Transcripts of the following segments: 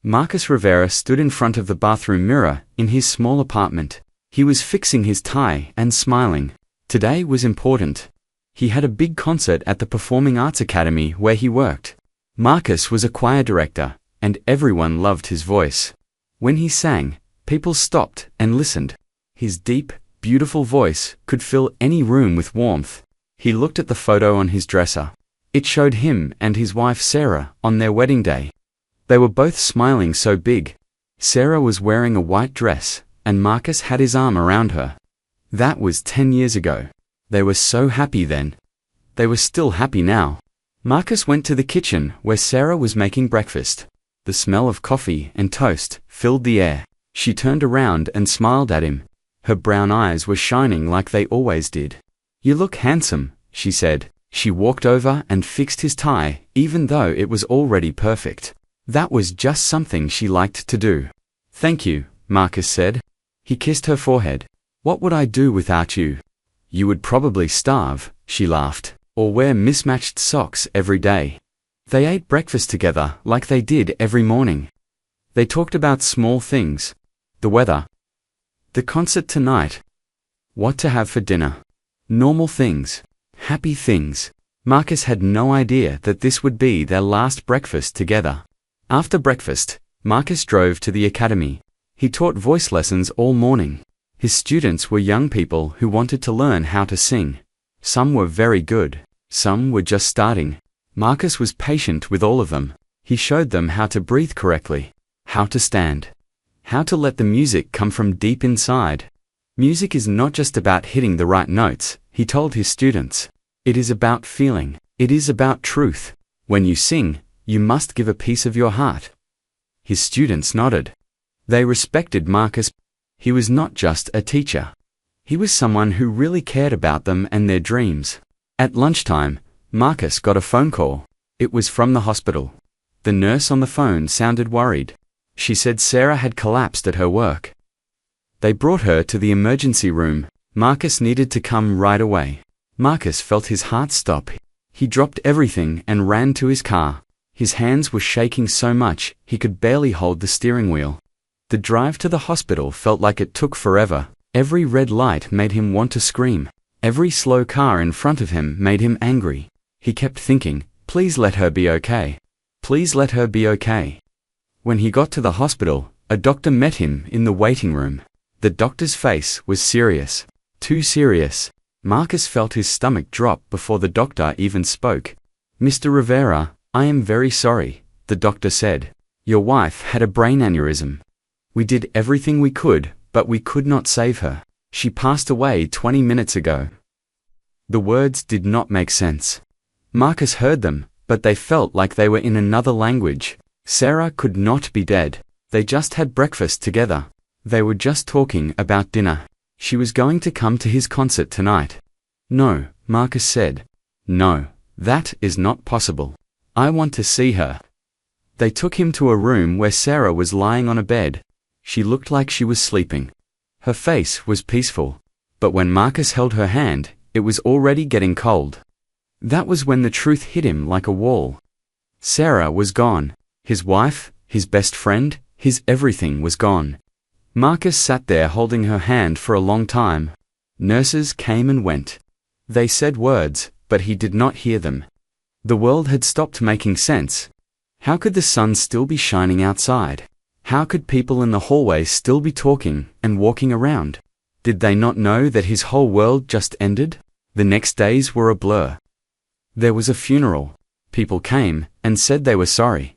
Marcus Rivera stood in front of the bathroom mirror in his small apartment. He was fixing his tie and smiling. Today was important. He had a big concert at the Performing Arts Academy where he worked. Marcus was a choir director, and everyone loved his voice. When he sang, people stopped and listened. His deep, beautiful voice could fill any room with warmth. He looked at the photo on his dresser. It showed him and his wife Sarah on their wedding day. They were both smiling so big. Sarah was wearing a white dress, and Marcus had his arm around her. That was 10 years ago. They were so happy then. They were still happy now. Marcus went to the kitchen where Sarah was making breakfast. The smell of coffee and toast filled the air. She turned around and smiled at him. Her brown eyes were shining like they always did. "You look handsome," she said. She walked over and fixed his tie, even though it was already perfect. That was just something she liked to do. "Thank you," Marcus said. He kissed her forehead. "What would I do without you?" "You would probably starve," she laughed, "or wear mismatched socks every day." They ate breakfast together like they did every morning. They talked about small things. The weather. The concert tonight. What to have for dinner. Normal things. Happy things. Marcus had no idea that this would be their last breakfast together. After breakfast, Marcus drove to the academy. He taught voice lessons all morning. His students were young people who wanted to learn how to sing. Some were very good. Some were just starting. Marcus was patient with all of them. He showed them how to breathe correctly, how to stand, how to let the music come from deep inside. Music is not just about hitting the right notes, he told his students. It is about feeling. It is about truth. When you sing, you must give a piece of your heart. His students nodded. They respected Marcus. He was not just a teacher. He was someone who really cared about them and their dreams. At lunchtime, Marcus got a phone call. It was from the hospital. The nurse on the phone sounded worried. She said Sarah had collapsed at her work. They brought her to the emergency room. Marcus needed to come right away. Marcus felt his heart stop. He dropped everything and ran to his car. His hands were shaking so much, he could barely hold the steering wheel. The drive to the hospital felt like it took forever. Every red light made him want to scream. Every slow car in front of him made him angry. He kept thinking, "Please let her be okay. Please let her be okay." When he got to the hospital, a doctor met him in the waiting room. The doctor's face was serious. Too serious. Marcus felt his stomach drop before the doctor even spoke. "Mr. Rivera, I am very sorry," the doctor said. "Your wife had a brain aneurysm. We did everything we could, but we could not save her. She passed away 20 minutes ago." The words did not make sense. Marcus heard them, but they felt like they were in another language. Sarah could not be dead. They just had breakfast together. They were just talking about dinner. She was going to come to his concert tonight. "No," Marcus said. "No, that is not possible. I want to see her." They took him to a room where Sarah was lying on a bed. She looked like she was sleeping. Her face was peaceful. But when Marcus held her hand, it was already getting cold. That was when the truth hit him like a wall. Sarah was gone. His wife, his best friend, his everything was gone. Marcus sat there holding her hand for a long time. Nurses came and went. They said words, but he did not hear them. The world had stopped making sense. How could the sun still be shining outside? How could people in the hallway still be talking and walking around? Did they not know that his whole world just ended? The next days were a blur. There was a funeral. People came and said they were sorry.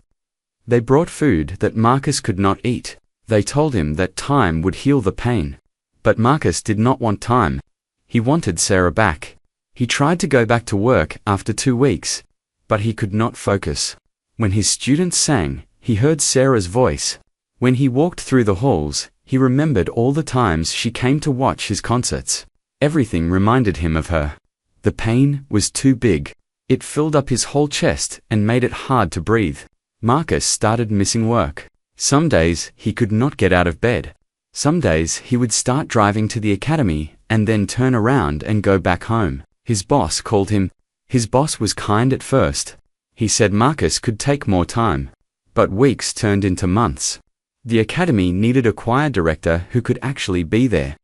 They brought food that Marcus could not eat. They told him that time would heal the pain. But Marcus did not want time. He wanted Sarah back. He tried to go back to work after 2 weeks, but he could not focus. When his students sang, he heard Sarah's voice. When he walked through the halls, he remembered all the times she came to watch his concerts. Everything reminded him of her. The pain was too big. It filled up his whole chest and made it hard to breathe. Marcus started missing work. Some days he could not get out of bed. Some days he would start driving to the academy and then turn around and go back home. His boss called him. His boss was kind at first. He said Marcus could take more time. But weeks turned into months. The academy needed a choir director who could actually be there.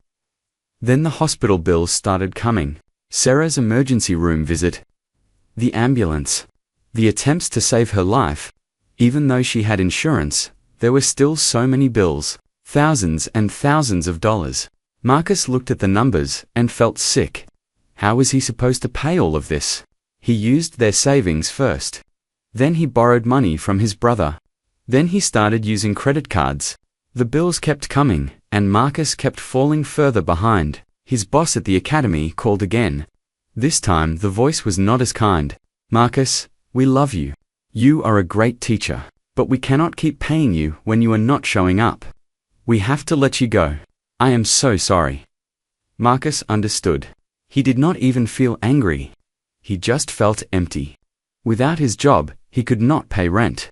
Then the hospital bills started coming. Sarah's emergency room visit. The ambulance. The attempts to save her life. Even though she had insurance, there were still so many bills. Thousands and thousands of dollars. Marcus looked at the numbers and felt sick. How was he supposed to pay all of this? He used their savings first. Then he borrowed money from his brother. Then he started using credit cards. The bills kept coming, and Marcus kept falling further behind. His boss at the academy called again. This time the voice was not as kind. "Marcus, we love you. You are a great teacher, but we cannot keep paying you when you are not showing up. We have to let you go. I am so sorry." Marcus understood. He did not even feel angry. He just felt empty. Without his job, he could not pay rent.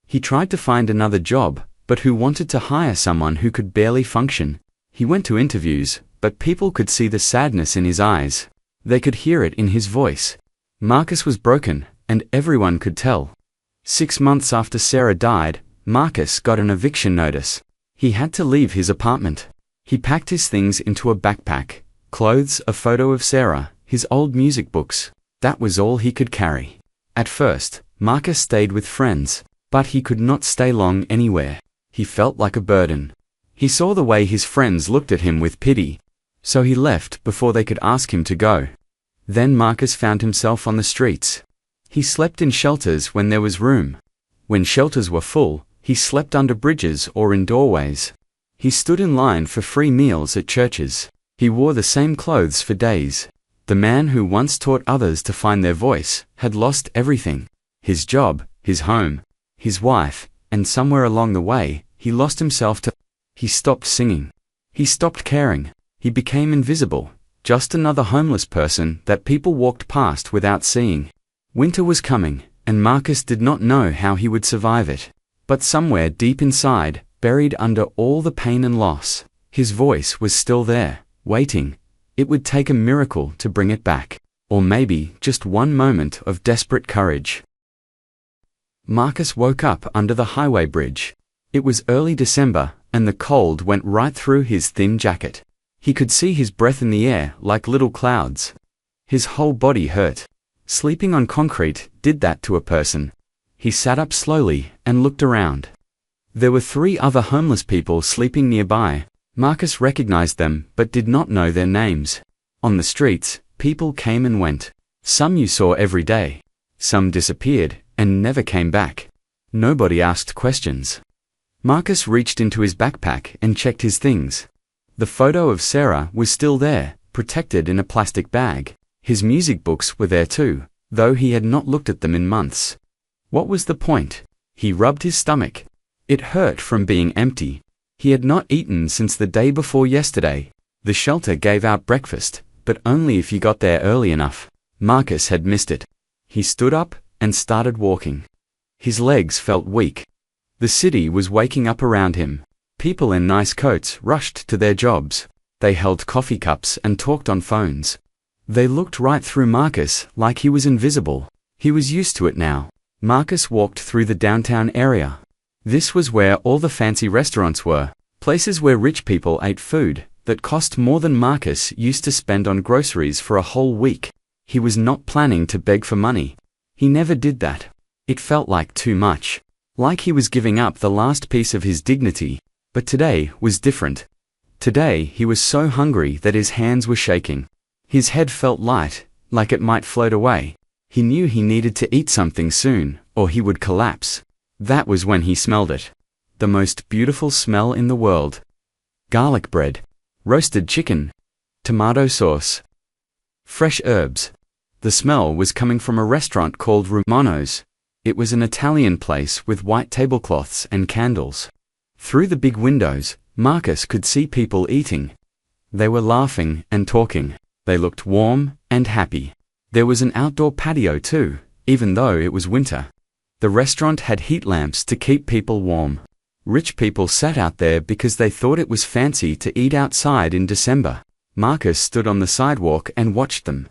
He tried to find another job, but who wanted to hire someone who could barely function? He went to interviews, but people could see the sadness in his eyes. They could hear it in his voice. Marcus was broken, and everyone could tell. 6 months after Sarah died, Marcus got an eviction notice. He had to leave his apartment. He packed his things into a backpack, clothes, a photo of Sarah, his old music books. That was all he could carry. At first, Marcus stayed with friends, but he could not stay long anywhere. He felt like a burden. He saw the way his friends looked at him with pity, so he left before they could ask him to go. Then Marcus found himself on the streets. He slept in shelters when there was room. When shelters were full, he slept under bridges or in doorways. He stood in line for free meals at churches. He wore the same clothes for days. The man who once taught others to find their voice had lost everything. His job, his home, his wife, and somewhere along the way, he lost himself to. He stopped singing. He stopped caring. He became invisible, just another homeless person that people walked past without seeing. Winter was coming, and Marcus did not know how he would survive it. But somewhere deep inside, buried under all the pain and loss, his voice was still there, waiting. It would take a miracle to bring it back, or maybe just one moment of desperate courage. Marcus woke up under the highway bridge. It was early December, and the cold went right through his thin jacket. He could see his breath in the air like little clouds. His whole body hurt. Sleeping on concrete did that to a person. He sat up slowly and looked around. There were 3 other homeless people sleeping nearby. Marcus recognized them but did not know their names. On the streets, people came and went. Some you saw every day. Some disappeared and never came back. Nobody asked questions. Marcus reached into his backpack and checked his things. The photo of Sarah was still there, protected in a plastic bag. His music books were there too, though he had not looked at them in months. What was the point? He rubbed his stomach. It hurt from being empty. He had not eaten since the day before yesterday. The shelter gave out breakfast, but only if you got there early enough. Marcus had missed it. He stood up and started walking. His legs felt weak. The city was waking up around him. People in nice coats rushed to their jobs. They held coffee cups and talked on phones. They looked right through Marcus like he was invisible. He was used to it now. Marcus walked through the downtown area. This was where all the fancy restaurants were, places where rich people ate food that cost more than Marcus used to spend on groceries for a whole week. He was not planning to beg for money. He never did that. It felt like too much. Like he was giving up the last piece of his dignity. But today was different. Today he was so hungry that his hands were shaking. His head felt light, like it might float away. He knew he needed to eat something soon, or he would collapse. That was when he smelled it. The most beautiful smell in the world. Garlic bread. Roasted chicken. Tomato sauce. Fresh herbs. The smell was coming from a restaurant called Romano's. It was an Italian place with white tablecloths and candles. Through the big windows, Marcus could see people eating. They were laughing and talking. They looked warm and happy. There was an outdoor patio too, even though it was winter. The restaurant had heat lamps to keep people warm. Rich people sat out there because they thought it was fancy to eat outside in December. Marcus stood on the sidewalk and watched them.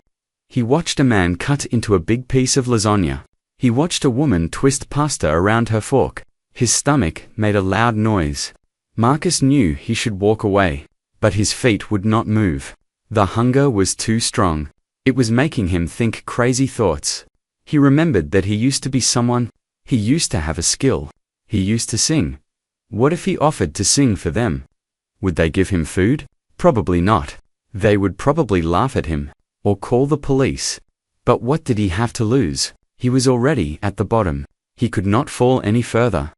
He watched a man cut into a big piece of lasagna. He watched a woman twist pasta around her fork. His stomach made a loud noise. Marcus knew he should walk away, but his feet would not move. The hunger was too strong. It was making him think crazy thoughts. He remembered that he used to be someone. He used to have a skill. He used to sing. What if he offered to sing for them? Would they give him food? Probably not. They would probably laugh at him, or call the police. But what did he have to lose? He was already at the bottom. He could not fall any further.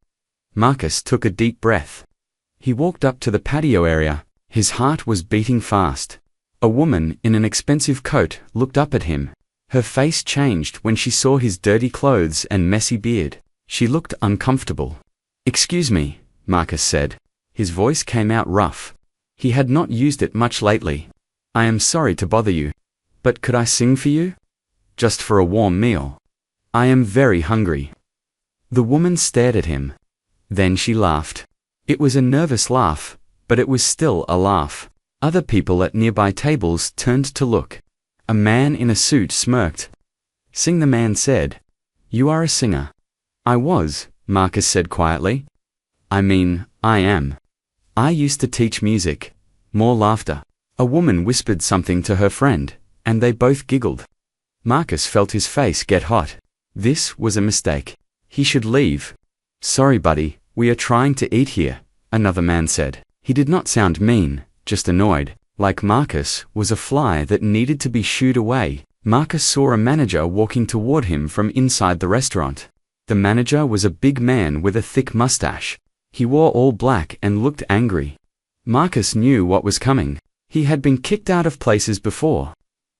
Marcus took a deep breath. He walked up to the patio area. His heart was beating fast. A woman in an expensive coat looked up at him. Her face changed when she saw his dirty clothes and messy beard. She looked uncomfortable. "Excuse me," Marcus said. His voice came out rough. He had not used it much lately. "I am sorry to bother you, but could I sing for you? Just for a warm meal. I am very hungry." The woman stared at him. Then she laughed. It was a nervous laugh, but it was still a laugh. Other people at nearby tables turned to look. A man in a suit smirked. "Sing," the man said. "You are a singer." "I was," Marcus said quietly. "I mean, I am. I used to teach music." More laughter. A woman whispered something to her friend, and they both giggled. Marcus felt his face get hot. This was a mistake. He should leave. "Sorry, buddy, we are trying to eat here," another man said. He did not sound mean, just annoyed, like Marcus was a fly that needed to be shooed away. Marcus saw a manager walking toward him from inside the restaurant. The manager was a big man with a thick mustache. He wore all black and looked angry. Marcus knew what was coming. He had been kicked out of places before.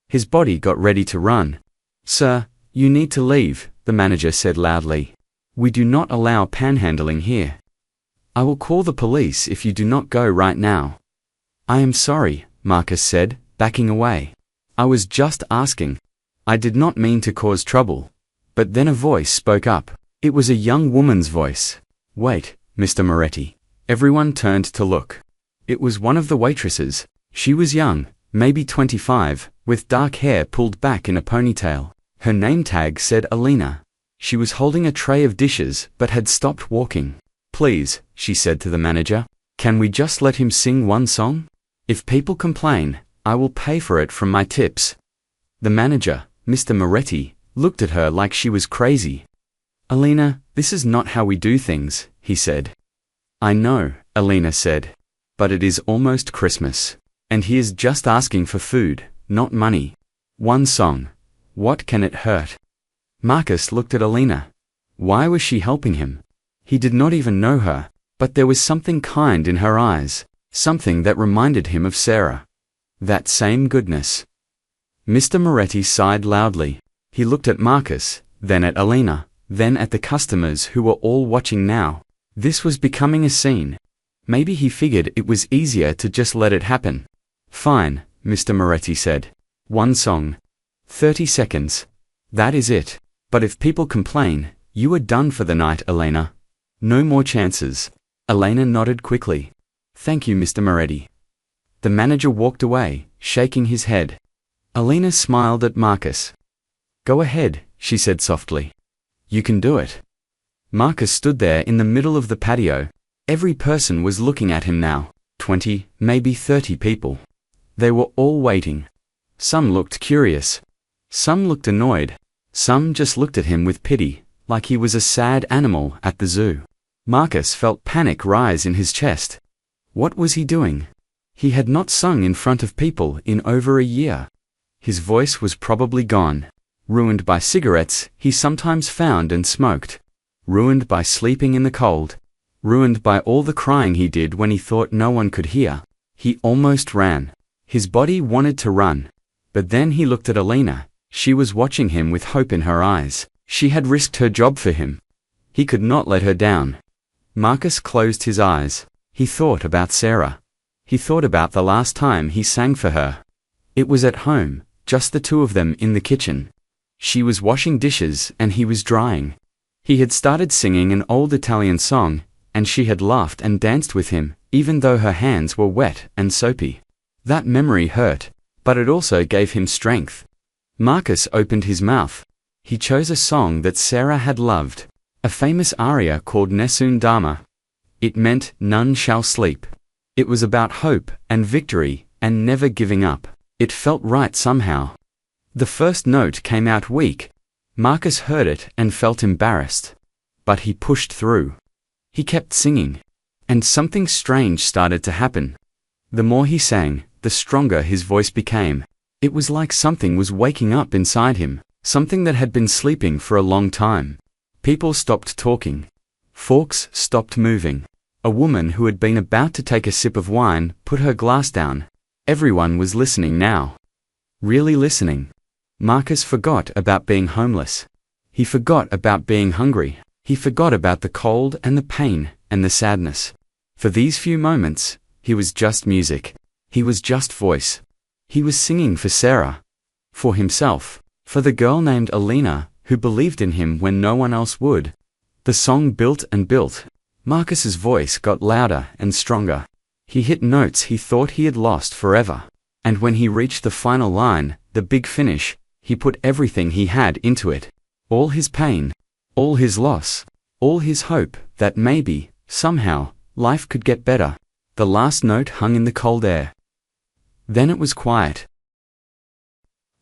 His body got ready to run. "Sir, you need to leave," the manager said loudly. "We do not allow panhandling here. I will call the police if you do not go right now." "I am sorry," Marcus said, backing away. "I was just asking. I did not mean to cause trouble." But then a voice spoke up. It was a young woman's voice. "Wait, Mr. Moretti." Everyone turned to look. It was one of the waitresses. She was young, maybe 25, with dark hair pulled back in a ponytail. Her name tag said Alina. She was holding a tray of dishes but had stopped walking. "Please," she said to the manager, "can we just let him sing one song? If people complain, I will pay for it from my tips." The manager, Mr. Moretti, looked at her like she was crazy. "Alina, this is not how we do things," he said. "I know," Alina said. "But it is almost Christmas. And he is just asking for food, not money. One song. What can it hurt?" Marcus looked at Alina. Why was she helping him? He did not even know her, but there was something kind in her eyes, something that reminded him of Sarah. That same goodness. Mr. Moretti sighed loudly. He looked at Marcus, then at Alina, then at the customers who were all watching now. This was becoming a scene. Maybe he figured it was easier to just let it happen. "Fine," Mr. Moretti said. "One song. 30 seconds. That is it. But if people complain, you are done for the night, Elena. No more chances." Elena nodded quickly. "Thank you, Mr. Moretti." The manager walked away, shaking his head. Elena smiled at Marcus. "Go ahead," she said softly. "You can do it." Marcus stood there in the middle of the patio. Every person was looking at him now. 20, maybe 30 people. They were all waiting. Some looked curious. Some looked annoyed. Some just looked at him with pity, like he was a sad animal at the zoo. Marcus felt panic rise in his chest. What was he doing? He had not sung in front of people in over a year. His voice was probably gone. Ruined by cigarettes he sometimes found and smoked. Ruined by sleeping in the cold. Ruined by all the crying he did when he thought no one could hear. He almost ran. His body wanted to run. But then he looked at Alina. She was watching him with hope in her eyes. She had risked her job for him. He could not let her down. Marcus closed his eyes. He thought about Sarah. He thought about the last time he sang for her. It was at home, just the two of them in the kitchen. She was washing dishes and he was drying. He had started singing an old Italian song, and she had laughed and danced with him, even though her hands were wet and soapy. That memory hurt, but it also gave him strength. Marcus opened his mouth. He chose a song that Sarah had loved. A famous aria called Nessun Dharma. It meant none shall sleep. It was about hope and victory and never giving up. It felt right somehow. The first note came out weak. Marcus heard it and felt embarrassed. But he pushed through. He kept singing. And something strange started to happen. The more he sang, the stronger his voice became. It was like something was waking up inside him, something that had been sleeping for a long time. People stopped talking. Forks stopped moving. A woman who had been about to take a sip of wine put her glass down. Everyone was listening now. Really listening. Marcus forgot about being homeless. He forgot about being hungry. He forgot about the cold and the pain and the sadness. For these few moments, he was just music. He was just voice. He was singing for Sarah. For himself. For the girl named Alina, who believed in him when no one else would. The song built and built. Marcus's voice got louder and stronger. He hit notes he thought he had lost forever. And when he reached the final line, the big finish, he put everything he had into it. All his pain. All his loss. All his hope that maybe, somehow, life could get better. The last note hung in the cold air. Then it was quiet.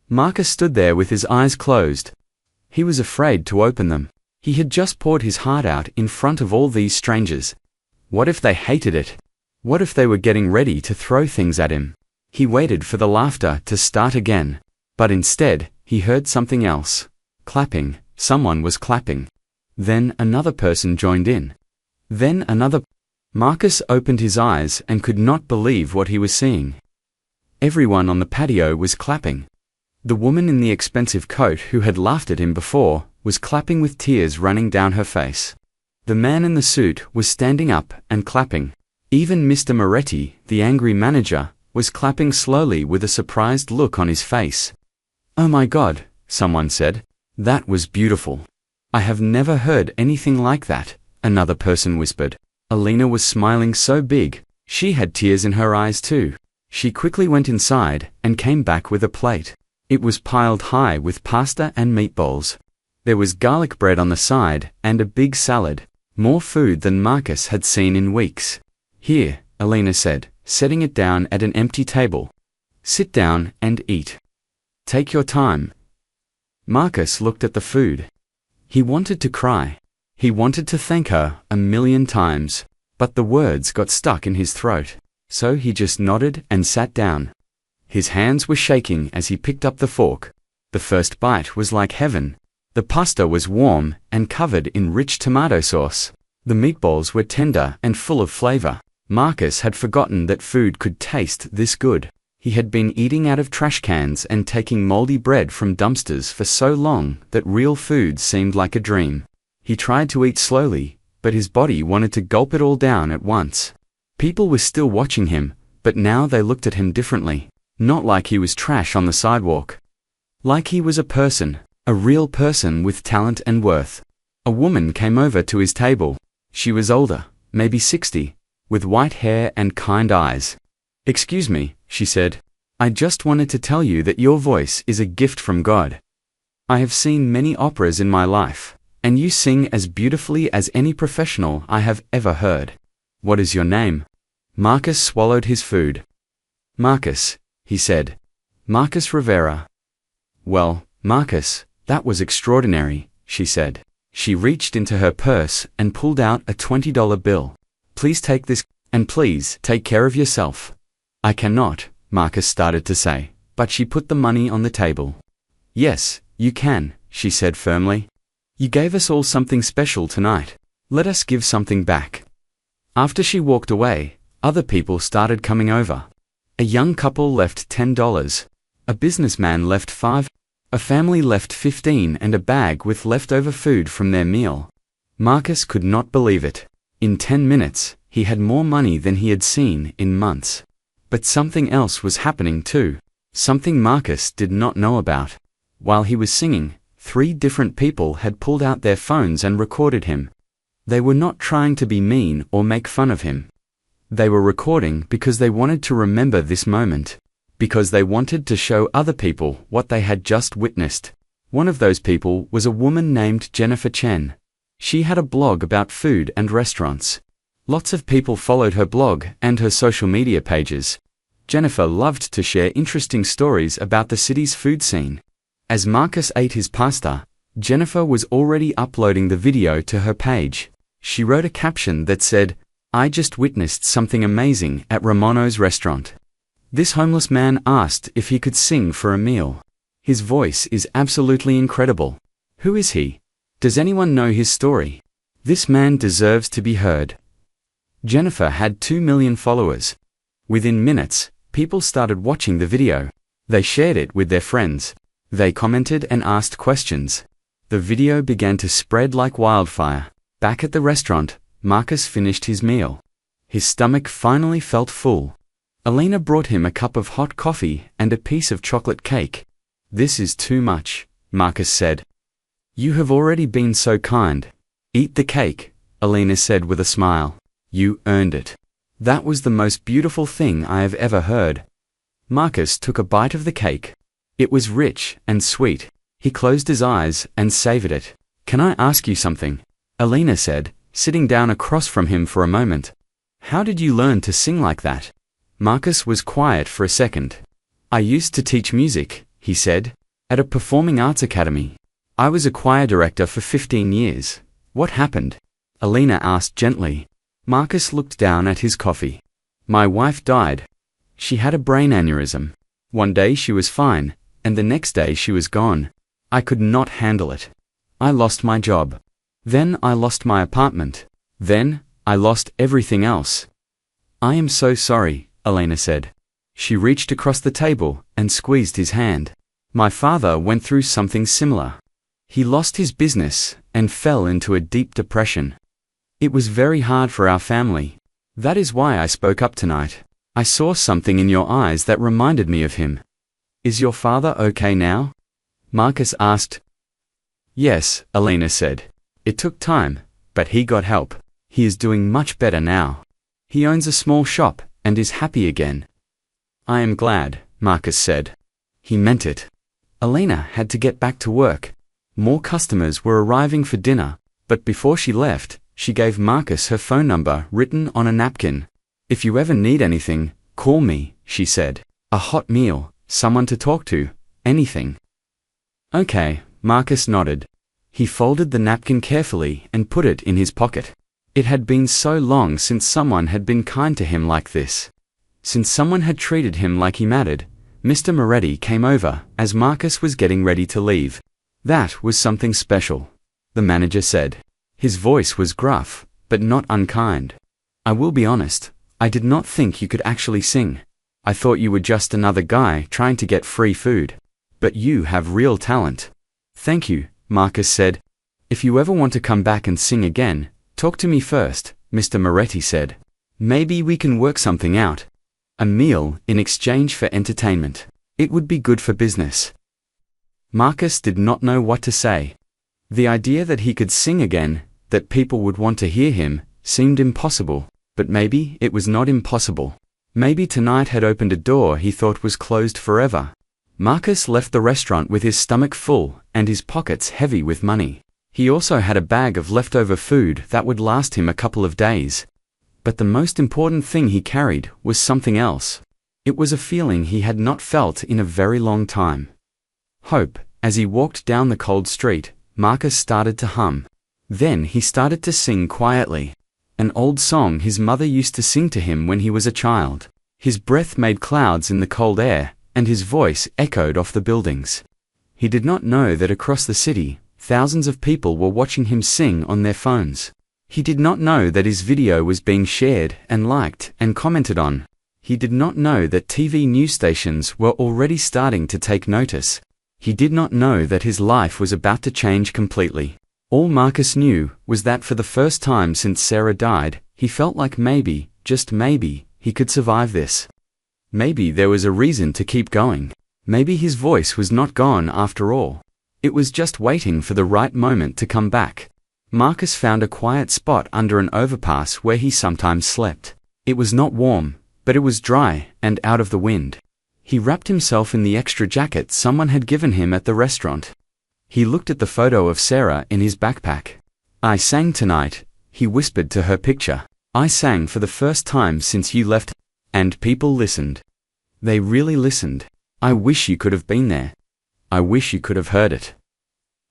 Marcus stood there with his eyes closed. He was afraid to open them. He had just poured his heart out in front of all these strangers. What if they hated it? What if they were getting ready to throw things at him? He waited for the laughter to start again. But instead, he heard something else. Clapping. Someone was clapping. Then another person joined in. Then another. Marcus opened his eyes and could not believe what he was seeing. Everyone on the patio was clapping. The woman in the expensive coat who had laughed at him before was clapping with tears running down her face. The man in the suit was standing up and clapping. Even Mr. Moretti, the angry manager, was clapping slowly with a surprised look on his face. "Oh my God," someone said. "That was beautiful. I have never heard anything like that," another person whispered. Alina was smiling so big, she had tears in her eyes too. She quickly went inside and came back with a plate. It was piled high with pasta and meatballs. There was garlic bread on the side and a big salad, more food than Marcus had seen in weeks. "Here," Alina said, setting it down at an empty table. "Sit down and eat. Take your time." Marcus looked at the food. He wanted to cry. He wanted to thank her 1,000,000 times, but the words got stuck in his throat, so he just nodded and sat down. His hands were shaking as he picked up the fork. The first bite was like heaven. The pasta was warm and covered in rich tomato sauce. The meatballs were tender and full of flavor. Marcus had forgotten that food could taste this good. He had been eating out of trash cans and taking moldy bread from dumpsters for so long that real food seemed like a dream. He tried to eat slowly, but his body wanted to gulp it all down at once. People were still watching him, but now they looked at him differently. Not like he was trash on the sidewalk. Like he was a person, a real person with talent and worth. A woman came over to his table. She was older, maybe 60, with white hair and kind eyes. "Excuse me," she said. "I just wanted to tell you that your voice is a gift from God. I have seen many operas in my life, and you sing as beautifully as any professional I have ever heard. What is your name?" Marcus swallowed his food. "Marcus," he said. "Marcus Rivera." "Well, Marcus, that was extraordinary," she said. She reached into her purse and pulled out a $20 bill. "Please take this, and please take care of yourself." "I cannot," Marcus started to say, but she put the money on the table. "Yes, you can," she said firmly. "You gave us all something special tonight. Let us give something back." After she walked away, other people started coming over. A young couple left $10. A businessman left $5. A family left $15 and a bag with leftover food from their meal. Marcus could not believe it. In 10 minutes, he had more money than he had seen in months. But something else was happening too. Something Marcus did not know about. While he was singing, 3 different people had pulled out their phones and recorded him. They were not trying to be mean or make fun of him. They were recording because they wanted to remember this moment. Because they wanted to show other people what they had just witnessed. One of those people was a woman named Jennifer Chen. She had a blog about food and restaurants. Lots of people followed her blog and her social media pages. Jennifer loved to share interesting stories about the city's food scene. As Marcus ate his pasta, Jennifer was already uploading the video to her page. She wrote a caption that said, "I just witnessed something amazing at Romano's restaurant. This homeless man asked if he could sing for a meal. His voice is absolutely incredible. Who is he? Does anyone know his story? This man deserves to be heard." Jennifer had 2 million followers. Within minutes, people started watching the video. They shared it with their friends. They commented and asked questions. The video began to spread like wildfire. Back at the restaurant, Marcus finished his meal. His stomach finally felt full. Alina brought him a cup of hot coffee and a piece of chocolate cake. "This is too much," Marcus said. "You have already been so kind. Eat the cake," Alina said with a smile. "You earned it. That was the most beautiful thing I have ever heard." Marcus took a bite of the cake. It was rich and sweet. He closed his eyes and savored it. "Can I ask you something?" Alina said, sitting down across from him for a moment. "How did you learn to sing like that?" Marcus was quiet for a second. "I used to teach music," he said, "at a performing arts academy. I was a choir director for 15 years. What happened?" Alina asked gently. Marcus looked down at his coffee. "My wife died. She had a brain aneurysm. One day she was fine, and the next day she was gone. I could not handle it. I lost my job. Then I lost my apartment. Then I lost everything else." "I am so sorry," Alina said. She reached across the table and squeezed his hand. "My father went through something similar. He lost his business and fell into a deep depression. It was very hard for our family. That is why I spoke up tonight. I saw something in your eyes that reminded me of him." "Is your father okay now?" Marcus asked. "Yes," Alina said. "It took time, but he got help. He is doing much better now. He owns a small shop and is happy again." "I am glad," Marcus said. He meant it. Alina had to get back to work. More customers were arriving for dinner, but before she left, she gave Marcus her phone number written on a napkin. "If you ever need anything, call me," she said. "A hot meal, someone to talk to, anything." "Okay," Marcus nodded. He folded the napkin carefully and put it in his pocket. It had been so long since someone had been kind to him like this. Since someone had treated him like he mattered. Mr. Moretti came over as Marcus was getting ready to leave. "That was something special," the manager said. His voice was gruff, but not unkind. "I will be honest, I did not think you could actually sing. I thought you were just another guy trying to get free food. But you have real talent." "Thank you," Marcus said. "If you ever want to come back and sing again, talk to me first," Mr. Moretti said. "Maybe we can work something out. A meal in exchange for entertainment. It would be good for business." Marcus did not know what to say. The idea that he could sing again, that people would want to hear him, seemed impossible, but maybe it was not impossible. Maybe tonight had opened a door he thought was closed forever. Marcus left the restaurant with his stomach full and his pockets heavy with money. He also had a bag of leftover food that would last him a couple of days. But the most important thing he carried was something else. It was a feeling he had not felt in a very long time. Hope. As he walked down the cold street, Marcus started to hum. Then he started to sing quietly. An old song his mother used to sing to him when he was a child. His breath made clouds in the cold air, and his voice echoed off the buildings. He did not know that across the city, thousands of people were watching him sing on their phones. He did not know that his video was being shared and liked and commented on. He did not know that TV news stations were already starting to take notice. He did not know that his life was about to change completely. All Marcus knew was that for the first time since Sarah died, he felt like maybe, just maybe, he could survive this. Maybe there was a reason to keep going. Maybe his voice was not gone after all. It was just waiting for the right moment to come back. Marcus found a quiet spot under an overpass where he sometimes slept. It was not warm, but it was dry and out of the wind. He wrapped himself in the extra jacket someone had given him at the restaurant. He looked at the photo of Sarah in his backpack. I sang tonight, he whispered to her picture. I sang for the first time since you left, and people listened. They really listened. I wish you could have been there. I wish you could have heard it.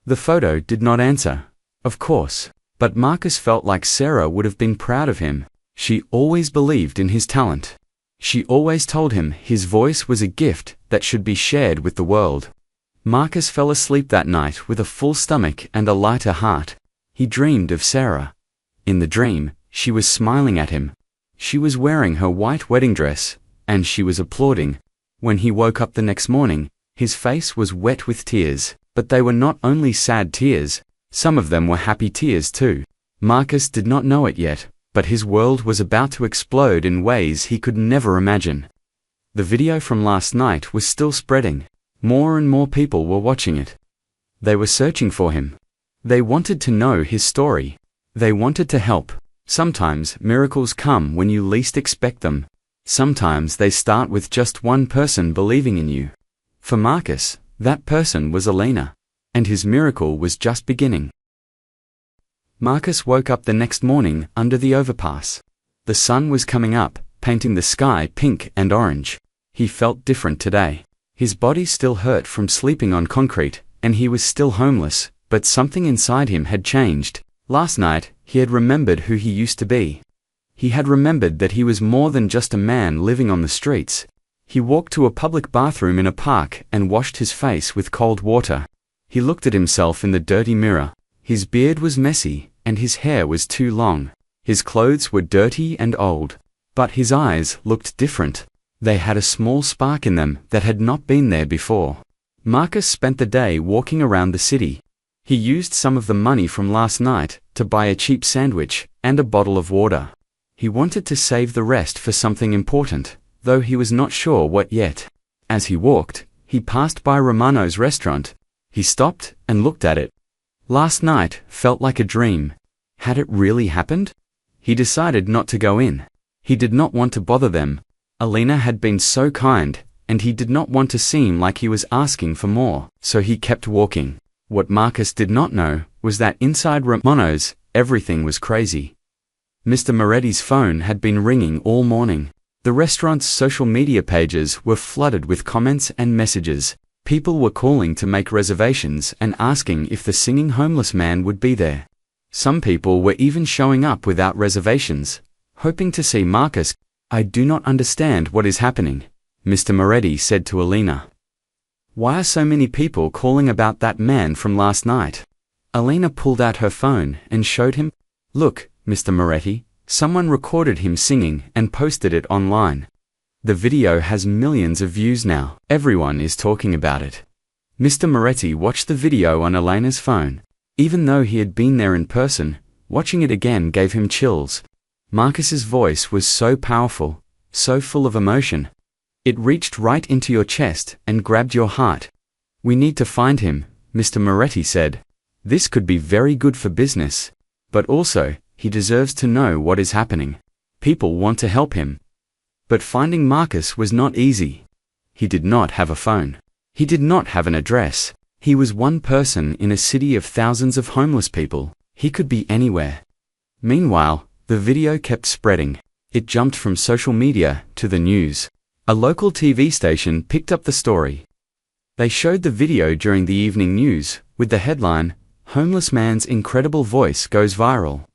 The photo did not answer, of course, but Marcus felt like Sarah would have been proud of him. She always believed in his talent. She always told him his voice was a gift that should be shared with the world. Marcus fell asleep that night with a full stomach and a lighter heart. He dreamed of Sarah. In the dream, she was smiling at him. She was wearing her white wedding dress, and she was applauding. When he woke up the next morning, his face was wet with tears, but they were not only sad tears, some of them were happy tears too. Marcus did not know it yet, but his world was about to explode in ways he could never imagine. The video from last night was still spreading. More and more people were watching it. They were searching for him. They wanted to know his story. They wanted to help. Sometimes miracles come when you least expect them. Sometimes they start with just one person believing in you. For Marcus, that person was Elena, and his miracle was just beginning. Marcus woke up the next morning under the overpass. The sun was coming up, painting the sky pink and orange. He felt different today. His body still hurt from sleeping on concrete, and he was still homeless, but something inside him had changed. Last night, he had remembered who he used to be. He had remembered that he was more than just a man living on the streets. He walked to a public bathroom in a park and washed his face with cold water. He looked at himself in the dirty mirror. His beard was messy, and his hair was too long. His clothes were dirty and old. But his eyes looked different. They had a small spark in them that had not been there before. Marcus spent the day walking around the city. He used some of the money from last night to buy a cheap sandwich and a bottle of water. He wanted to save the rest for something important, though he was not sure what yet. As he walked, he passed by Romano's restaurant. He stopped and looked at it. Last night felt like a dream. Had it really happened? He decided not to go in. He did not want to bother them. Elena had been so kind, and he did not want to seem like he was asking for more, so he kept walking. What Marcus did not know was that inside Romano's, everything was crazy. Mr. Moretti's phone had been ringing all morning. The restaurant's social media pages were flooded with comments and messages. People were calling to make reservations and asking if the singing homeless man would be there. Some people were even showing up without reservations, hoping to see Marcus. I do not understand what is happening, Mr. Moretti said to Elena. Why are so many people calling about that man from last night? Elena pulled out her phone and showed him. Look, Mr. Moretti, someone recorded him singing and posted it online. The video has millions of views now. Everyone is talking about it. Mr. Moretti watched the video on Elena's phone. Even though he had been there in person, watching it again gave him chills. Marcus's voice was so powerful, so full of emotion. It reached right into your chest and grabbed your heart. We need to find him, Mr. Moretti said. This could be very good for business. But also, he deserves to know what is happening. People want to help him. But finding Marcus was not easy. He did not have a phone. He did not have an address. He was one person in a city of thousands of homeless people. He could be anywhere. Meanwhile, the video kept spreading. It jumped from social media to the news. A local TV station picked up the story. They showed the video during the evening news, with the headline, Homeless Man's Incredible Voice Goes Viral.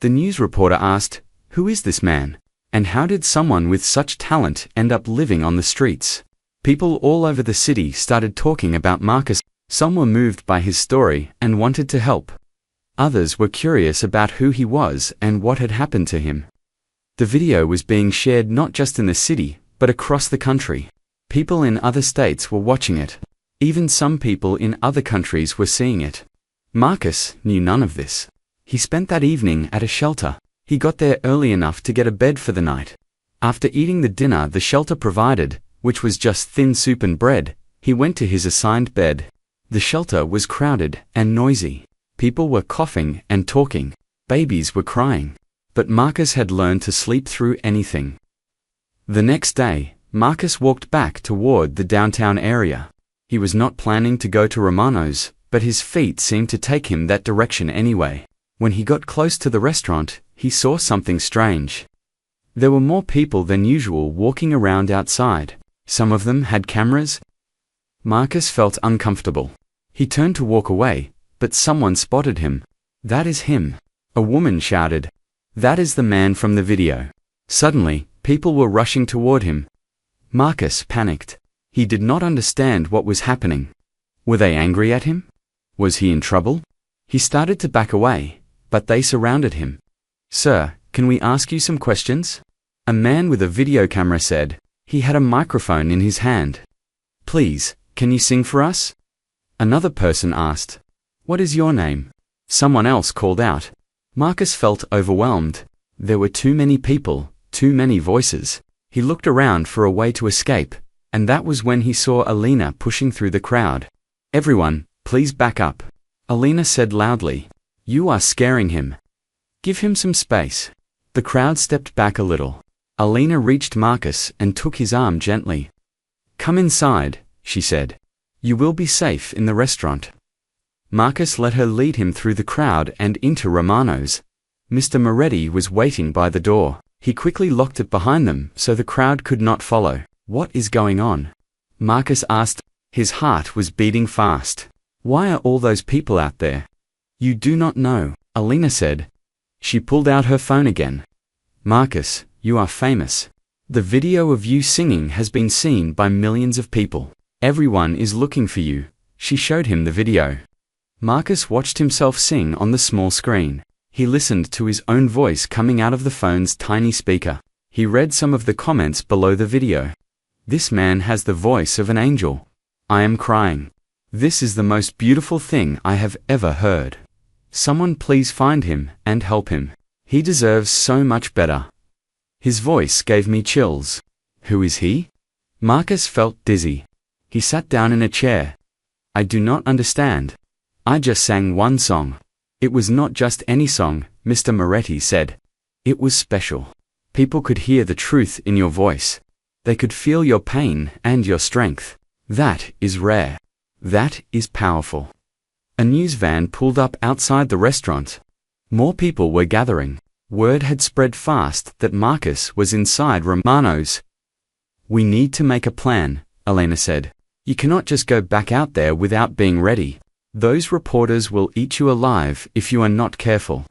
The news reporter asked, who is this man? And how did someone with such talent end up living on the streets? People all over the city started talking about Marcus. Some were moved by his story and wanted to help. Others were curious about who he was and what had happened to him. The video was being shared not just in the city, but across the country. People in other states were watching it. Even some people in other countries were seeing it. Marcus knew none of this. He spent that evening at a shelter. He got there early enough to get a bed for the night. After eating the dinner the shelter provided, which was just thin soup and bread, he went to his assigned bed. The shelter was crowded and noisy. People were coughing and talking. Babies were crying. But Marcus had learned to sleep through anything. The next day, Marcus walked back toward the downtown area. He was not planning to go to Romano's, but his feet seemed to take him that direction anyway. When he got close to the restaurant, he saw something strange. There were more people than usual walking around outside. Some of them had cameras. Marcus felt uncomfortable. He turned to walk away, but someone spotted him. "That is him," a woman shouted. "That is the man from the video." Suddenly, people were rushing toward him. Marcus panicked. He did not understand what was happening. Were they angry at him? Was he in trouble? He started to back away, but they surrounded him. "Sir, can we ask you some questions?" A man with a video camera said. He had a microphone in his hand. "Please, can you sing for us?" Another person asked. "What is your name?" Someone else called out. Marcus felt overwhelmed. There were too many people, too many voices. He looked around for a way to escape, and that was when he saw Alina pushing through the crowd. "Everyone, please back up," Alina said loudly. "You are scaring him. Give him some space." The crowd stepped back a little. Alina reached Marcus and took his arm gently. "Come inside," she said. "You will be safe in the restaurant." Marcus let her lead him through the crowd and into Romano's. Mr. Moretti was waiting by the door. He quickly locked it behind them so the crowd could not follow. "What is going on?" Marcus asked. His heart was beating fast. "Why are all those people out there?" "You do not know," Alina said. She pulled out her phone again. "Marcus, you are famous. The video of you singing has been seen by millions of people. Everyone is looking for you." She showed him the video. Marcus watched himself sing on the small screen. He listened to his own voice coming out of the phone's tiny speaker. He read some of the comments below the video. "This man has the voice of an angel. I am crying. This is the most beautiful thing I have ever heard. Someone please find him and help him. He deserves so much better." His voice gave me chills. Who is he? Marcus felt dizzy. He sat down in a chair. "I do not understand. I just sang one song." "It was not just any song," Mr. Moretti said. "It was special. People could hear the truth in your voice. They could feel your pain and your strength. That is rare. That is powerful." A news van pulled up outside the restaurant. More people were gathering. Word had spread fast that Marcus was inside Romano's. "We need to make a plan," Elena said. "You cannot just go back out there without being ready. Those reporters will eat you alive if you are not careful."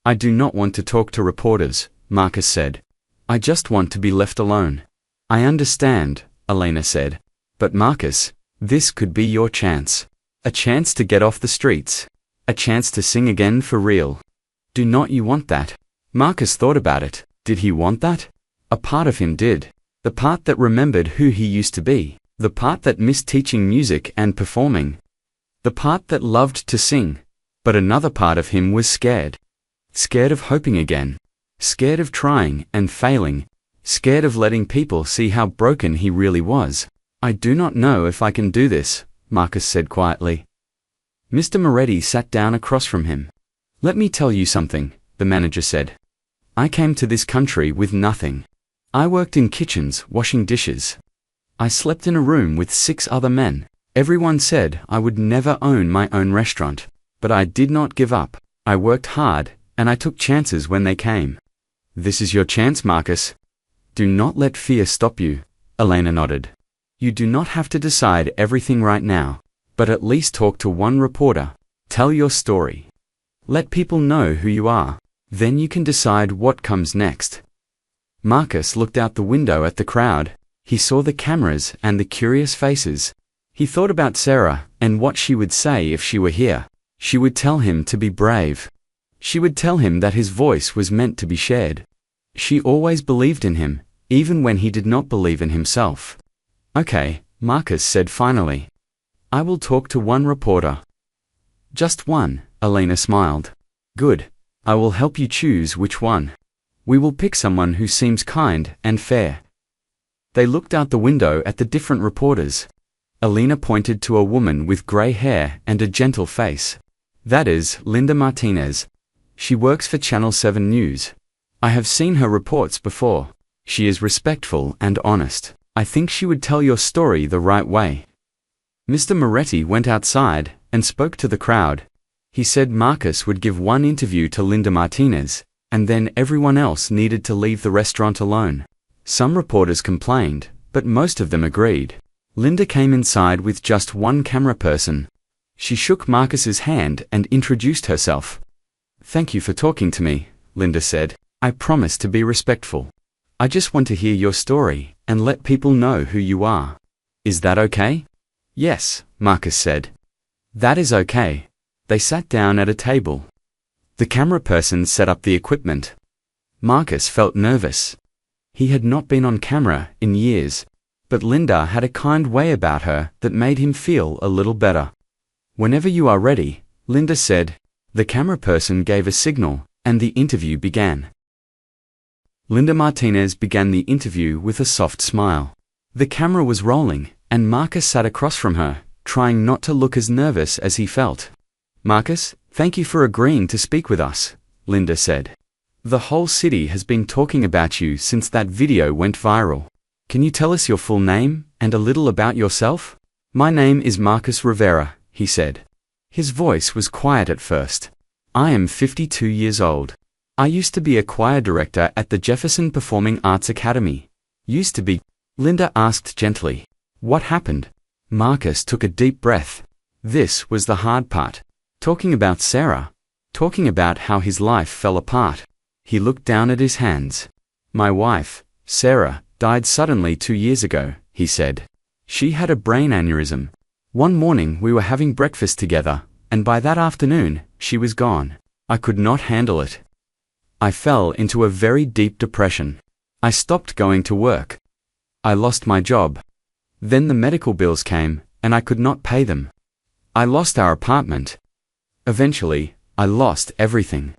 "I do not want to talk to reporters," Marcus said. "I just want to be left alone." "I understand," Elena said. "But Marcus, this could be your chance. A chance to get off the streets. A chance to sing again for real. Do not you want that?" Marcus thought about it. Did he want that? A part of him did. The part that remembered who he used to be. The part that missed teaching music and performing. The part that loved to sing. But another part of him was scared. Scared of hoping again. Scared of trying and failing. Scared of letting people see how broken he really was. "I do not know if I can do this," Marcus said quietly. Mr. Moretti sat down across from him. "Let me tell you something," the manager said. "I came to this country with nothing. I worked in kitchens, washing dishes. I slept in a room with 6 other men. Everyone said I would never own my own restaurant. But I did not give up. I worked hard, and I took chances when they came." "This is your chance, Marcus. Do not let fear stop you," Elena nodded. "You do not have to decide everything right now, but at least talk to one reporter. Tell your story. Let people know who you are. Then you can decide what comes next." Marcus looked out the window at the crowd. He saw the cameras and the curious faces. He thought about Sarah and what she would say if she were here. She would tell him to be brave. She would tell him that his voice was meant to be shared. She always believed in him, even when he did not believe in himself. "Okay," Marcus said finally. "I will talk to one reporter." "Just one," Elena smiled. "Good. I will help you choose which one. We will pick someone who seems kind and fair." They looked out the window at the different reporters. Elena pointed to a woman with gray hair and a gentle face. "That is Linda Martinez. She works for Channel 7 News. I have seen her reports before. She is respectful and honest. I think she would tell your story the right way." Mr. Moretti went outside and spoke to the crowd. He said Marcus would give one interview to Linda Martinez, and then everyone else needed to leave the restaurant alone. Some reporters complained, but most of them agreed. Linda came inside with just one camera person. She shook Marcus's hand and introduced herself. "Thank you for talking to me," Linda said. "I promise to be respectful. I just want to hear your story and let people know who you are. Is that okay?" "Yes," Marcus said. "That is okay." They sat down at a table. The camera person set up the equipment. Marcus felt nervous. He had not been on camera in years, but Linda had a kind way about her that made him feel a little better. "Whenever you are ready," Linda said. The camera person gave a signal, and the interview began. Linda Martinez began the interview with a soft smile. The camera was rolling, and Marcus sat across from her, trying not to look as nervous as he felt. "Marcus, thank you for agreeing to speak with us," Linda said. "The whole city has been talking about you since that video went viral. Can you tell us your full name and a little about yourself?" "My name is Marcus Rivera," he said. His voice was quiet at first. "I am 52 years old. I used to be a choir director at the Jefferson Performing Arts Academy." "Used to be?" Linda asked gently. "What happened?" Marcus took a deep breath. This was the hard part. Talking about Sarah. Talking about how his life fell apart. He looked down at his hands. "My wife, Sarah, died suddenly 2 years ago," he said. "She had a brain aneurysm. One morning we were having breakfast together, and by that afternoon, she was gone. I could not handle it. I fell into a very deep depression. I stopped going to work. I lost my job. Then the medical bills came, and I could not pay them. I lost our apartment. Eventually, I lost everything."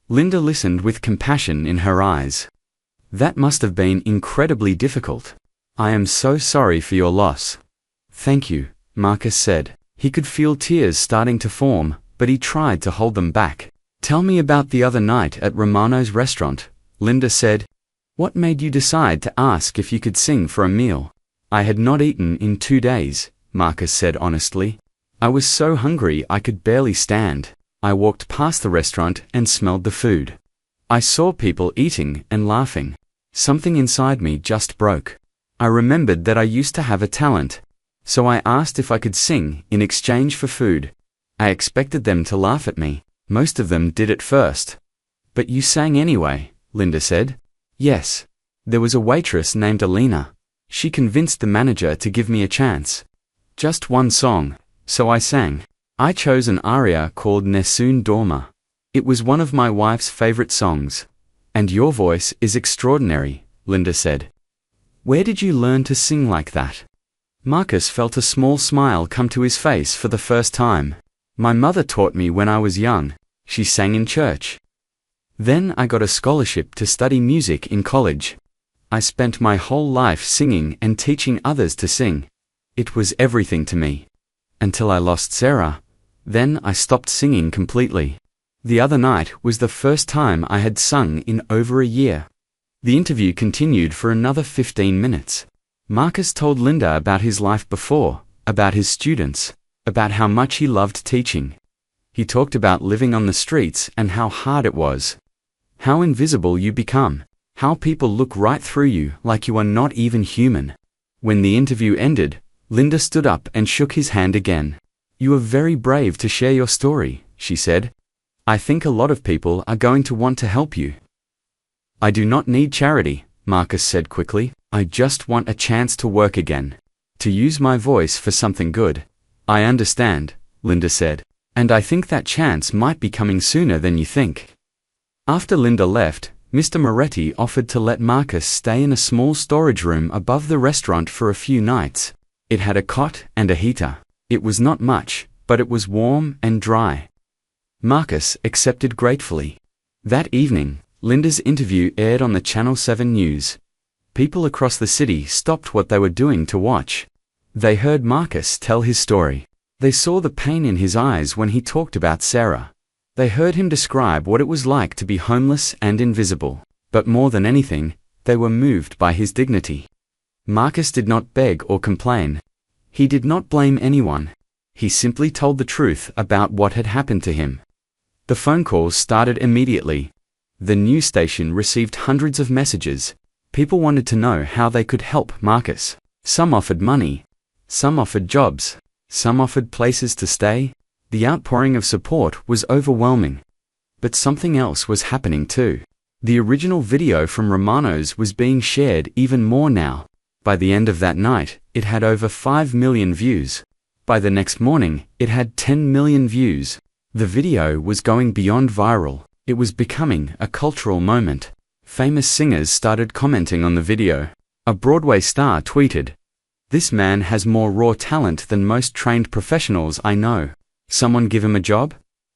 Linda listened with compassion in her eyes. "That must have been incredibly difficult. I am so sorry for your loss." "Thank you," Marcus said. He could feel tears starting to form, but he tried to hold them back. "Tell me about the other night at Romano's restaurant," Linda said. "What made you decide to ask if you could sing for a meal?" "I had not eaten in 2 days," Marcus said honestly. "I was so hungry I could barely stand. I walked past the restaurant and smelled the food. I saw people eating and laughing. Something inside me just broke. I remembered that I used to have a talent. So I asked if I could sing in exchange for food. I expected them to laugh at me. Most of them did at first. But you sang anyway," Linda said. "Yes. There was a waitress named Alina. She convinced the manager to give me a chance. Just one song, so I sang. I chose an aria called Nessun Dorma. It was one of my wife's favorite songs. And your voice is extraordinary," Linda said. "Where did you learn to sing like that?" Marcus felt a small smile come to his face for the first time. "My mother taught me when I was young. She sang in church. Then I got a scholarship to study music in college. I spent my whole life singing and teaching others to sing. It was everything to me. Until I lost Sarah. Then I stopped singing completely. The other night was the first time I had sung in over a year." The interview continued for another 15 minutes. Marcus told Linda about his life before, about his students, about how much he loved teaching. He talked about living on the streets and how hard it was. How invisible you become. How people look right through you like you are not even human. When the interview ended, Linda stood up and shook his hand again. "You are very brave to share your story," she said. "I think a lot of people are going to want to help you." "I do not need charity," Marcus said quickly. "I just want a chance to work again. To use my voice for something good." "I understand," Linda said. "And I think that chance might be coming sooner than you think." After Linda left, Mr. Moretti offered to let Marcus stay in a small storage room above the restaurant for a few nights. It had a cot and a heater. It was not much, but it was warm and dry. Marcus accepted gratefully. That evening, Linda's interview aired on the Channel 7 News. People across the city stopped what they were doing to watch. They heard Marcus tell his story. They saw the pain in his eyes when he talked about Sarah. They heard him describe what it was like to be homeless and invisible. But more than anything, they were moved by his dignity. Marcus did not beg or complain. He did not blame anyone. He simply told the truth about what had happened to him. The phone calls started immediately. The news station received hundreds of messages. People wanted to know how they could help Marcus. Some offered money. Some offered jobs. Some offered places to stay. The outpouring of support was overwhelming. But something else was happening too. The original video from Romanos was being shared even more now. By the end of that night, it had over 5 million views. By the next morning, it had 10 million views. The video was going beyond viral. It was becoming a cultural moment. Famous singers started commenting on the video. A Broadway star tweeted, "This man has more raw talent than most trained professionals I know. Someone give him a job?"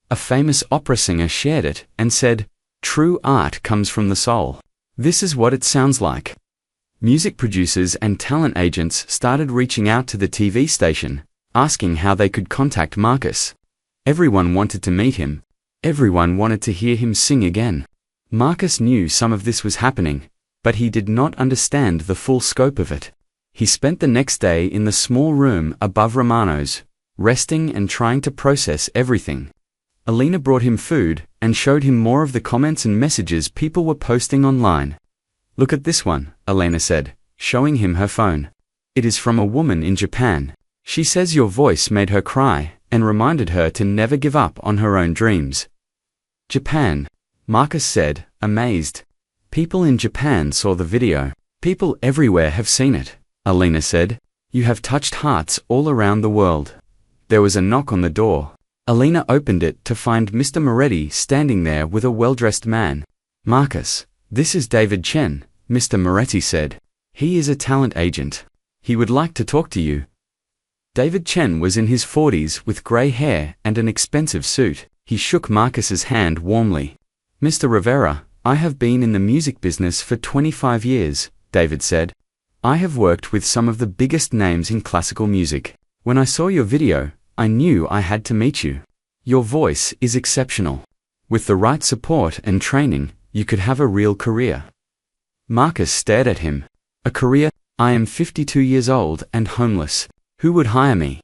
A famous opera singer shared it and said, "True art comes from the soul. This is what it sounds like." Music producers and talent agents started reaching out to the TV station, asking how they could contact Marcus. Everyone wanted to meet him. Everyone wanted to hear him sing again. Marcus knew some of this was happening, but he did not understand the full scope of it. He spent the next day in the small room above Romanos, resting and trying to process everything. Alina brought him food and showed him more of the comments and messages people were posting online. "Look at this one," Alina said, showing him her phone. "It is from a woman in Japan. She says your voice made her cry and reminded her to never give up on her own dreams." Japan, Marcus said, amazed. "People in Japan saw the video. People everywhere have seen it," Alina said. "You have touched hearts all around the world." There was a knock on the door. Alina opened it to find Mr. Moretti standing there with a well-dressed man. "Marcus, this is David Chen," Mr. Moretti said. "He is a talent agent. He would like to talk to you." David Chen was in his 40s with grey hair and an expensive suit. He shook Marcus's hand warmly. "Mr. Rivera, I have been in the music business for 25 years, David said. "I have worked with some of the biggest names in classical music. When I saw your video, I knew I had to meet you. Your voice is exceptional. With the right support and training, you could have a real career." Marcus stared at him. "A career? I am 52 years old and homeless. Who would hire me?"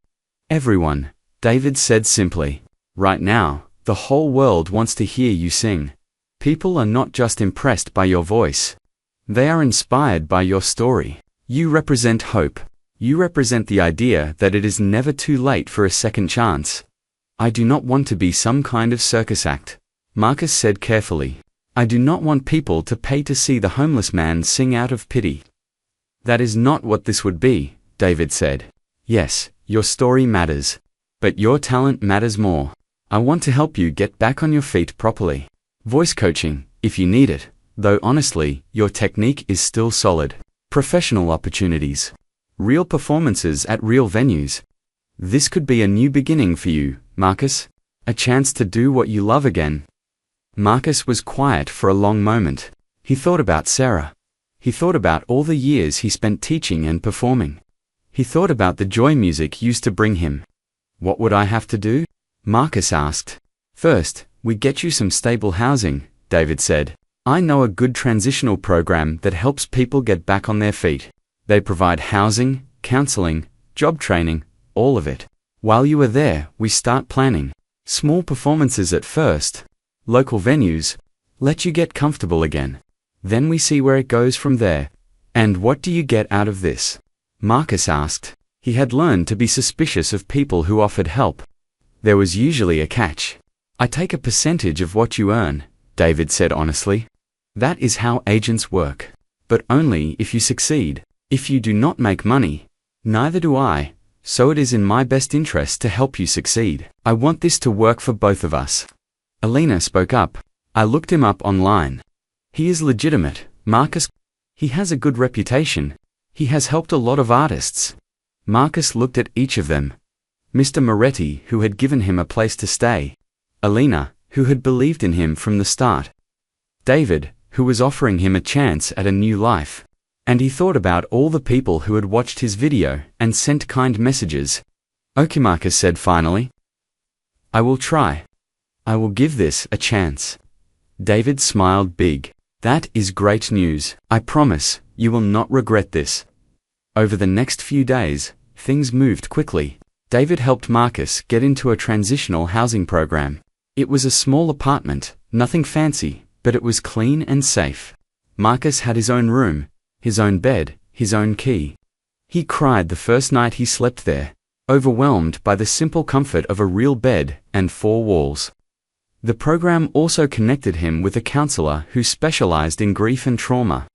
"Everyone," David said simply. "Right now, the whole world wants to hear you sing. People are not just impressed by your voice. They are inspired by your story. You represent hope. You represent the idea that it is never too late for a second chance." "I do not want to be some kind of circus act," Marcus said carefully. "I do not want people to pay to see the homeless man sing out of pity." "That is not what this would be," David said. "Yes, your story matters. But your talent matters more. I want to help you get back on your feet properly. Voice coaching, if you need it, though honestly, your technique is still solid. Professional opportunities. Real performances at real venues. This could be a new beginning for you, Marcus. A chance to do what you love again." Marcus was quiet for a long moment. He thought about Sarah. He thought about all the years he spent teaching and performing. He thought about the joy music used to bring him. "What would I have to do?" Marcus asked. "First, we get you some stable housing," David said. "I know a good transitional program that helps people get back on their feet. They provide housing, counseling, job training, all of it. While you are there, we start planning. Small performances at first. Local venues. Let you get comfortable again. Then we see where it goes from there." "And what do you get out of this?" Marcus asked. He had learned to be suspicious of people who offered help. There was usually a catch. "I take a percentage of what you earn," David said honestly. "That is how agents work. But only if you succeed. If you do not make money, neither do I, so it is in my best interest to help you succeed. I want this to work for both of us." Alina spoke up. "I looked him up online. He is legitimate, Marcus. He has a good reputation. He has helped a lot of artists." Marcus looked at each of them. Mr. Moretti, who had given him a place to stay. Alina, who had believed in him from the start. David, who was offering him a chance at a new life. And he thought about all the people who had watched his video and sent kind messages. "Okay," Marcus said finally. "I will try. I will give this a chance." David smiled big. "That is great news. I promise, you will not regret this." Over the next few days, things moved quickly. David helped Marcus get into a transitional housing program. It was a small apartment, nothing fancy, but it was clean and safe. Marcus had his own room, his own bed, his own key. He cried the first night he slept there, overwhelmed by the simple comfort of a real bed and 4 walls. The program also connected him with a counselor who specialized in grief and trauma.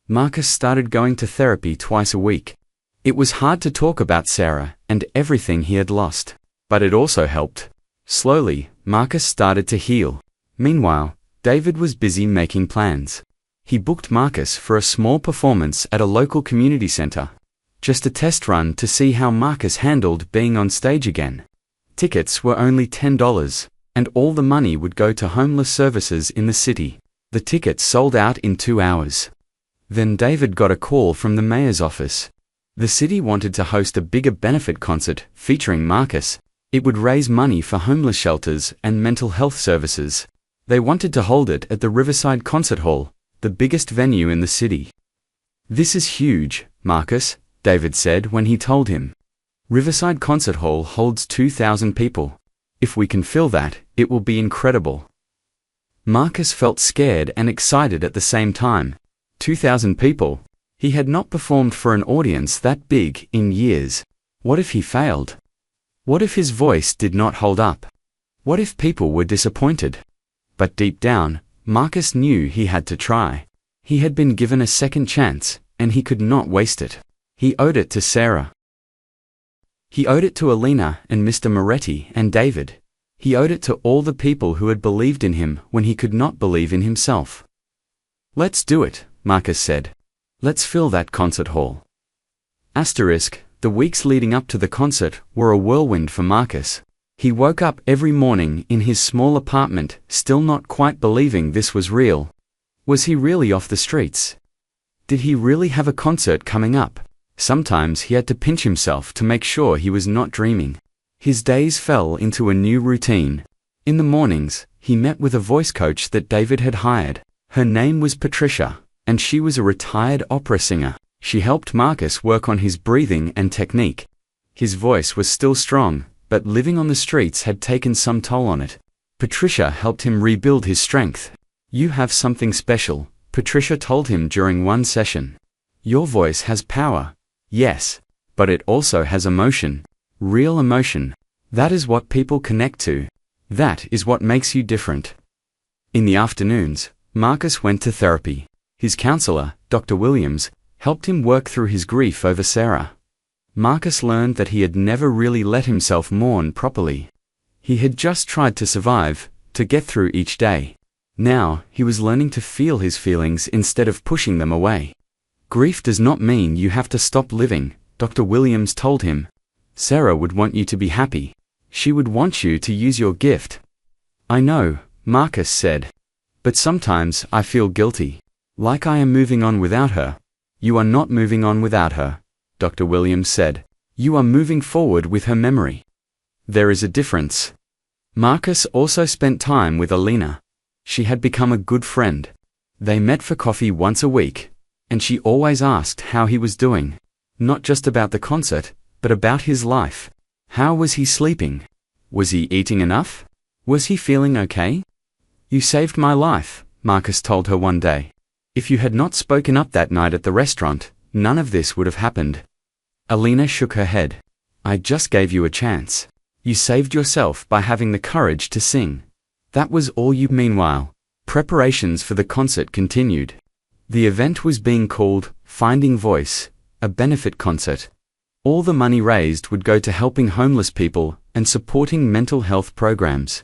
Marcus started going to therapy twice a week. It was hard to talk about Sarah and everything he had lost, but it also helped. Slowly, Marcus started to heal. Meanwhile, David was busy making plans. He booked Marcus for a small performance at a local community center. Just a test run to see how Marcus handled being on stage again. Tickets were only $10, and all the money would go to homeless services in the city. The tickets sold out in 2 hours. Then David got a call from the mayor's office. The city wanted to host a bigger benefit concert featuring Marcus. It would raise money for homeless shelters and mental health services. They wanted to hold it at the Riverside Concert Hall, the biggest venue in the city. "This is huge, Marcus," David said when he told him. "Riverside Concert Hall holds 2,000 people. If we can fill that, it will be incredible." Marcus felt scared and excited at the same time. 2,000 people. He had not performed for an audience that big in years. What if he failed? What if his voice did not hold up? What if people were disappointed? But deep down, Marcus knew he had to try. He had been given a second chance, and he could not waste it. He owed it to Sarah. He owed it to Alina and Mr. Moretti and David. He owed it to all the people who had believed in him when he could not believe in himself. "Let's do it," Marcus said. "Let's fill that concert hall." The weeks leading up to the concert were a whirlwind for Marcus. He woke up every morning in his small apartment, still not quite believing this was real. Was he really off the streets? Did he really have a concert coming up? Sometimes he had to pinch himself to make sure he was not dreaming. His days fell into a new routine. In the mornings, he met with a voice coach that David had hired. Her name was Patricia, and she was a retired opera singer. She helped Marcus work on his breathing and technique. His voice was still strong, but living on the streets had taken some toll on it. Patricia helped him rebuild his strength. "You have something special," Patricia told him during one session. "Your voice has power. Yes, but it also has emotion. Real emotion. That is what people connect to. That is what makes you different." In the afternoons, Marcus went to therapy. His counselor, Dr. Williams, helped him work through his grief over Sarah. Marcus learned that he had never really let himself mourn properly. He had just tried to survive, to get through each day. Now, he was learning to feel his feelings instead of pushing them away. "Grief does not mean you have to stop living," Dr. Williams told him. "Sarah would want you to be happy. She would want you to use your gift." "I know," Marcus said. "But sometimes I feel guilty. Like I am moving on without her." "You are not moving on without her," Dr. Williams said. "You are moving forward with her memory. There is a difference." Marcus also spent time with Alina. She had become a good friend. They met for coffee once a week, and she always asked how he was doing. Not just about the concert, but about his life. How was he sleeping? Was he eating enough? Was he feeling okay? "You saved my life," Marcus told her one day. "If you had not spoken up that night at the restaurant, none of this would have happened." Alina shook her head. "I just gave you a chance. You saved yourself by having the courage to sing. That was all you." Meanwhile, preparations for the concert continued. The event was being called Finding Voice, a benefit concert. All the money raised would go to helping homeless people and supporting mental health programs.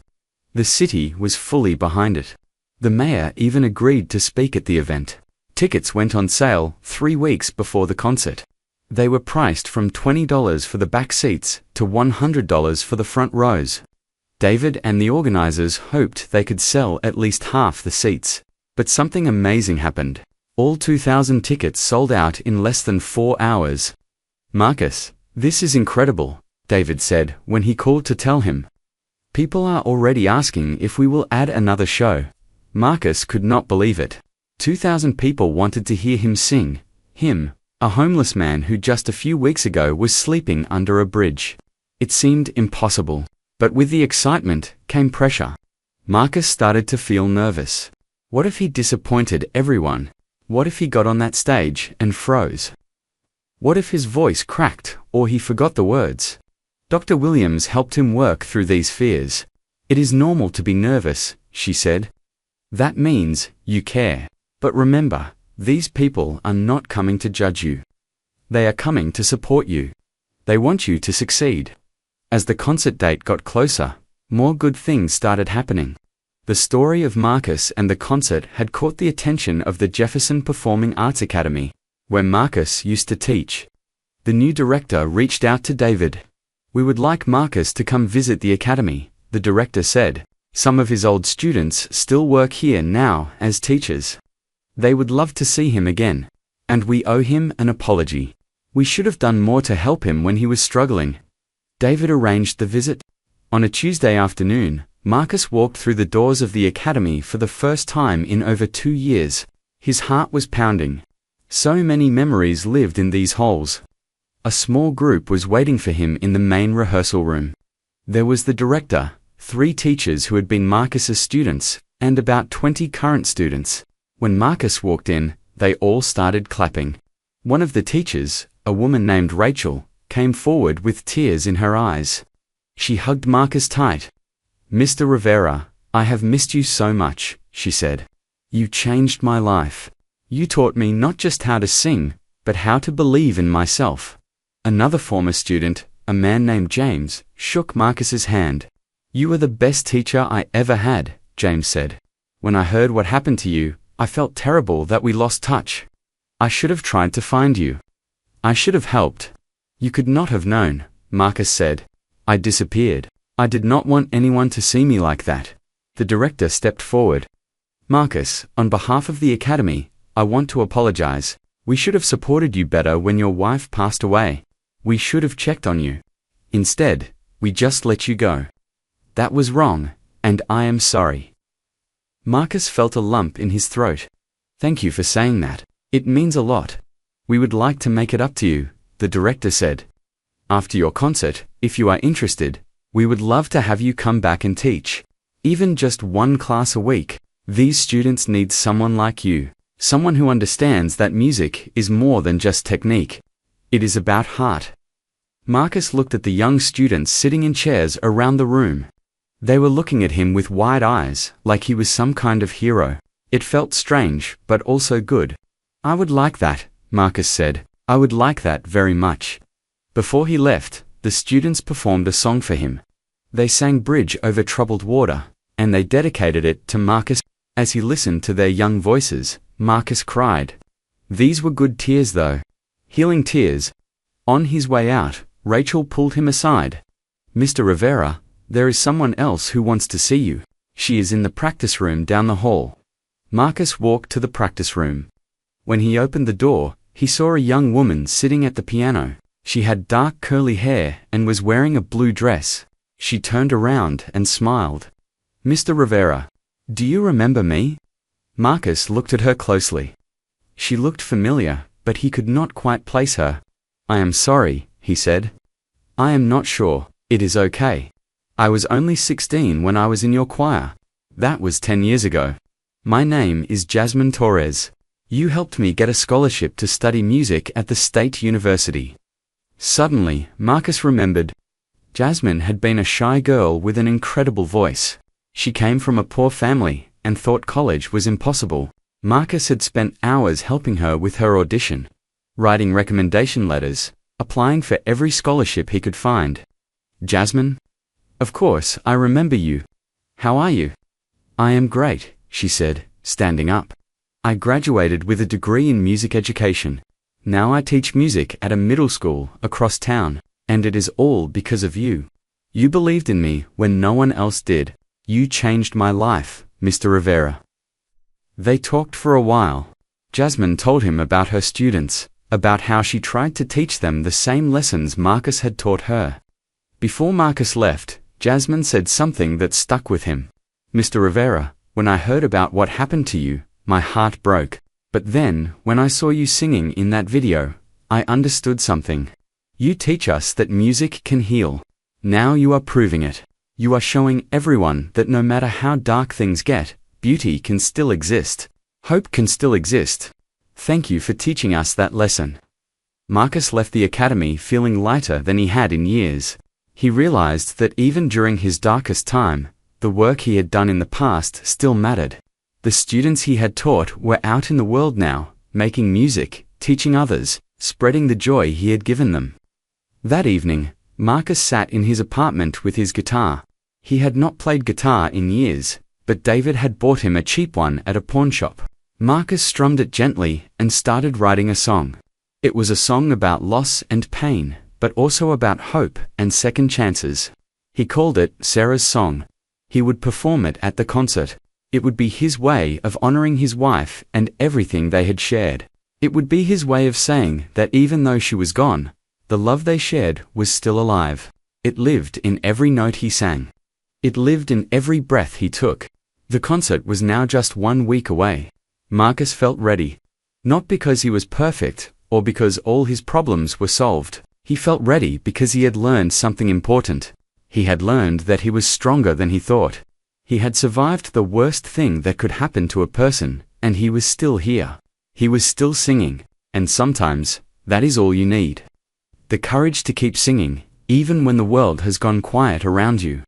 The city was fully behind it. The mayor even agreed to speak at the event. Tickets went on sale 3 weeks before the concert. They were priced from $20 for the back seats to $100 for the front rows. David and the organizers hoped they could sell at least half the seats. But something amazing happened. All 2,000 tickets sold out in less than 4 hours. "Marcus, this is incredible," David said when he called to tell him. "People are already asking if we will add another show." Marcus could not believe it. 2,000 people wanted to hear him sing. Him, a homeless man who just a few weeks ago was sleeping under a bridge. It seemed impossible. But with the excitement came pressure. Marcus started to feel nervous. What if he disappointed everyone? What if he got on that stage and froze? What if his voice cracked or he forgot the words? Dr. Williams helped him work through these fears. It is normal to be nervous, she said. That means you care. But remember, these people are not coming to judge you. They are coming to support you. They want you to succeed. As the concert date got closer, more good things started happening. The story of Marcus and the concert had caught the attention of the Jefferson Performing Arts Academy, where Marcus used to teach. The new director reached out to David. "We would like Marcus to come visit the academy," the director said. "Some of his old students still work here now as teachers. They would love to see him again. And we owe him an apology. We should have done more to help him when he was struggling." David arranged the visit. On a Tuesday afternoon, Marcus walked through the doors of the academy for the first time in over 2 years. His heart was pounding. So many memories lived in these halls. A small group was waiting for him in the main rehearsal room. There was the director, 3 teachers who had been Marcus's students, and about 20 current students. When Marcus walked in, they all started clapping. One of the teachers, a woman named Rachel, came forward with tears in her eyes. She hugged Marcus tight. "Mr. Rivera, I have missed you so much," she said. "You changed my life. You taught me not just how to sing, but how to believe in myself." Another former student, a man named James, shook Marcus's hand. "You are the best teacher I ever had," James said. "When I heard what happened to you, I felt terrible that we lost touch. I should have tried to find you. I should have helped. You could not have known," Marcus said. "I disappeared. I did not want anyone to see me like that." The director stepped forward. "Marcus, on behalf of the academy, I want to apologize. We should have supported you better when your wife passed away. We should have checked on you. Instead, we just let you go. That was wrong, and I am sorry." Marcus felt a lump in his throat. "Thank you for saying that. It means a lot. We would like to make it up to you," the director said. "After your concert, if you are interested, we would love to have you come back and teach. Even just 1 class a week. These students need someone like you, someone who understands that music is more than just technique. It is about heart." Marcus looked at the young students sitting in chairs around the room. They were looking at him with wide eyes, like he was some kind of hero. It felt strange, but also good. "I would like that," Marcus said. "I would like that very much." Before he left, the students performed a song for him. They sang Bridge Over Troubled Water, and they dedicated it to Marcus. As he listened to their young voices, Marcus cried. These were good tears though. Healing tears. On his way out, Rachel pulled him aside. "Mr. Rivera, there is someone else who wants to see you. She is in the practice room down the hall." Marcus walked to the practice room. When he opened the door, he saw a young woman sitting at the piano. She had dark curly hair and was wearing a blue dress. She turned around and smiled. "Mr. Rivera, do you remember me?" Marcus looked at her closely. She looked familiar, but he could not quite place her. "I am sorry," he said. "I am not sure. It is okay. I was only 16 when I was in your choir. That was 10 years ago. My name is Jasmine Torres. You helped me get a scholarship to study music at the State University." Suddenly, Marcus remembered. Jasmine had been a shy girl with an incredible voice. She came from a poor family and thought college was impossible. Marcus had spent hours helping her with her audition, writing recommendation letters, applying for every scholarship he could find. "Jasmine? Of course, I remember you. How are you?" "I am great," she said, standing up. "I graduated with a degree in music education. Now I teach music at a middle school across town, and it is all because of you. You believed in me when no one else did. You changed my life, Mr. Rivera." They talked for a while. Jasmine told him about her students, about how she tried to teach them the same lessons Marcus had taught her. Before Marcus left, Jasmine said something that stuck with him. "Mr. Rivera, when I heard about what happened to you, my heart broke. But then, when I saw you singing in that video, I understood something. You teach us that music can heal. Now you are proving it. You are showing everyone that no matter how dark things get, beauty can still exist. Hope can still exist. Thank you for teaching us that lesson." Marcus left the academy feeling lighter than he had in years. He realized that even during his darkest time, the work he had done in the past still mattered. The students he had taught were out in the world now, making music, teaching others, spreading the joy he had given them. That evening, Marcus sat in his apartment with his guitar. He had not played guitar in years, but David had bought him a cheap one at a pawn shop. Marcus strummed it gently and started writing a song. It was a song about loss and pain, but also about hope and second chances. He called it Sarah's Song. He would perform it at the concert. It would be his way of honoring his wife and everything they had shared. It would be his way of saying that even though she was gone, the love they shared was still alive. It lived in every note he sang. It lived in every breath he took. The concert was now just 1 week away. Marcus felt ready. Not because he was perfect, or because all his problems were solved. He felt ready because he had learned something important. He had learned that he was stronger than he thought. He had survived the worst thing that could happen to a person, and he was still here. He was still singing, and sometimes, that is all you need. The courage to keep singing, even when the world has gone quiet around you.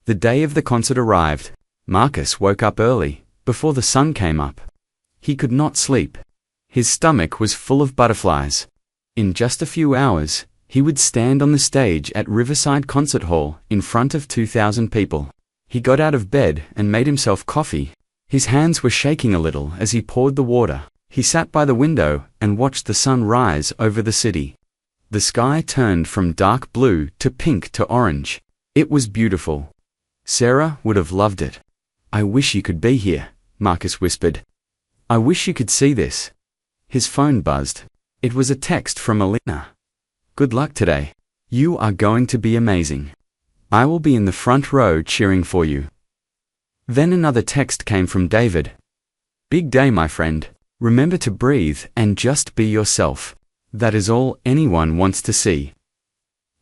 The day of the concert arrived. Marcus woke up early, before the sun came up. He could not sleep. His stomach was full of butterflies. In just a few hours, he would stand on the stage at Riverside Concert Hall in front of 2,000 people. He got out of bed and made himself coffee. His hands were shaking a little as he poured the water. He sat by the window and watched the sun rise over the city. The sky turned from dark blue to pink to orange. It was beautiful. Sarah would have loved it. "I wish you could be here," Marcus whispered. "I wish you could see this." His phone buzzed. It was a text from Alina. "Good luck today. You are going to be amazing. I will be in the front row cheering for you." Then another text came from David. "Big day, my friend. Remember to breathe and just be yourself. That is all anyone wants to see."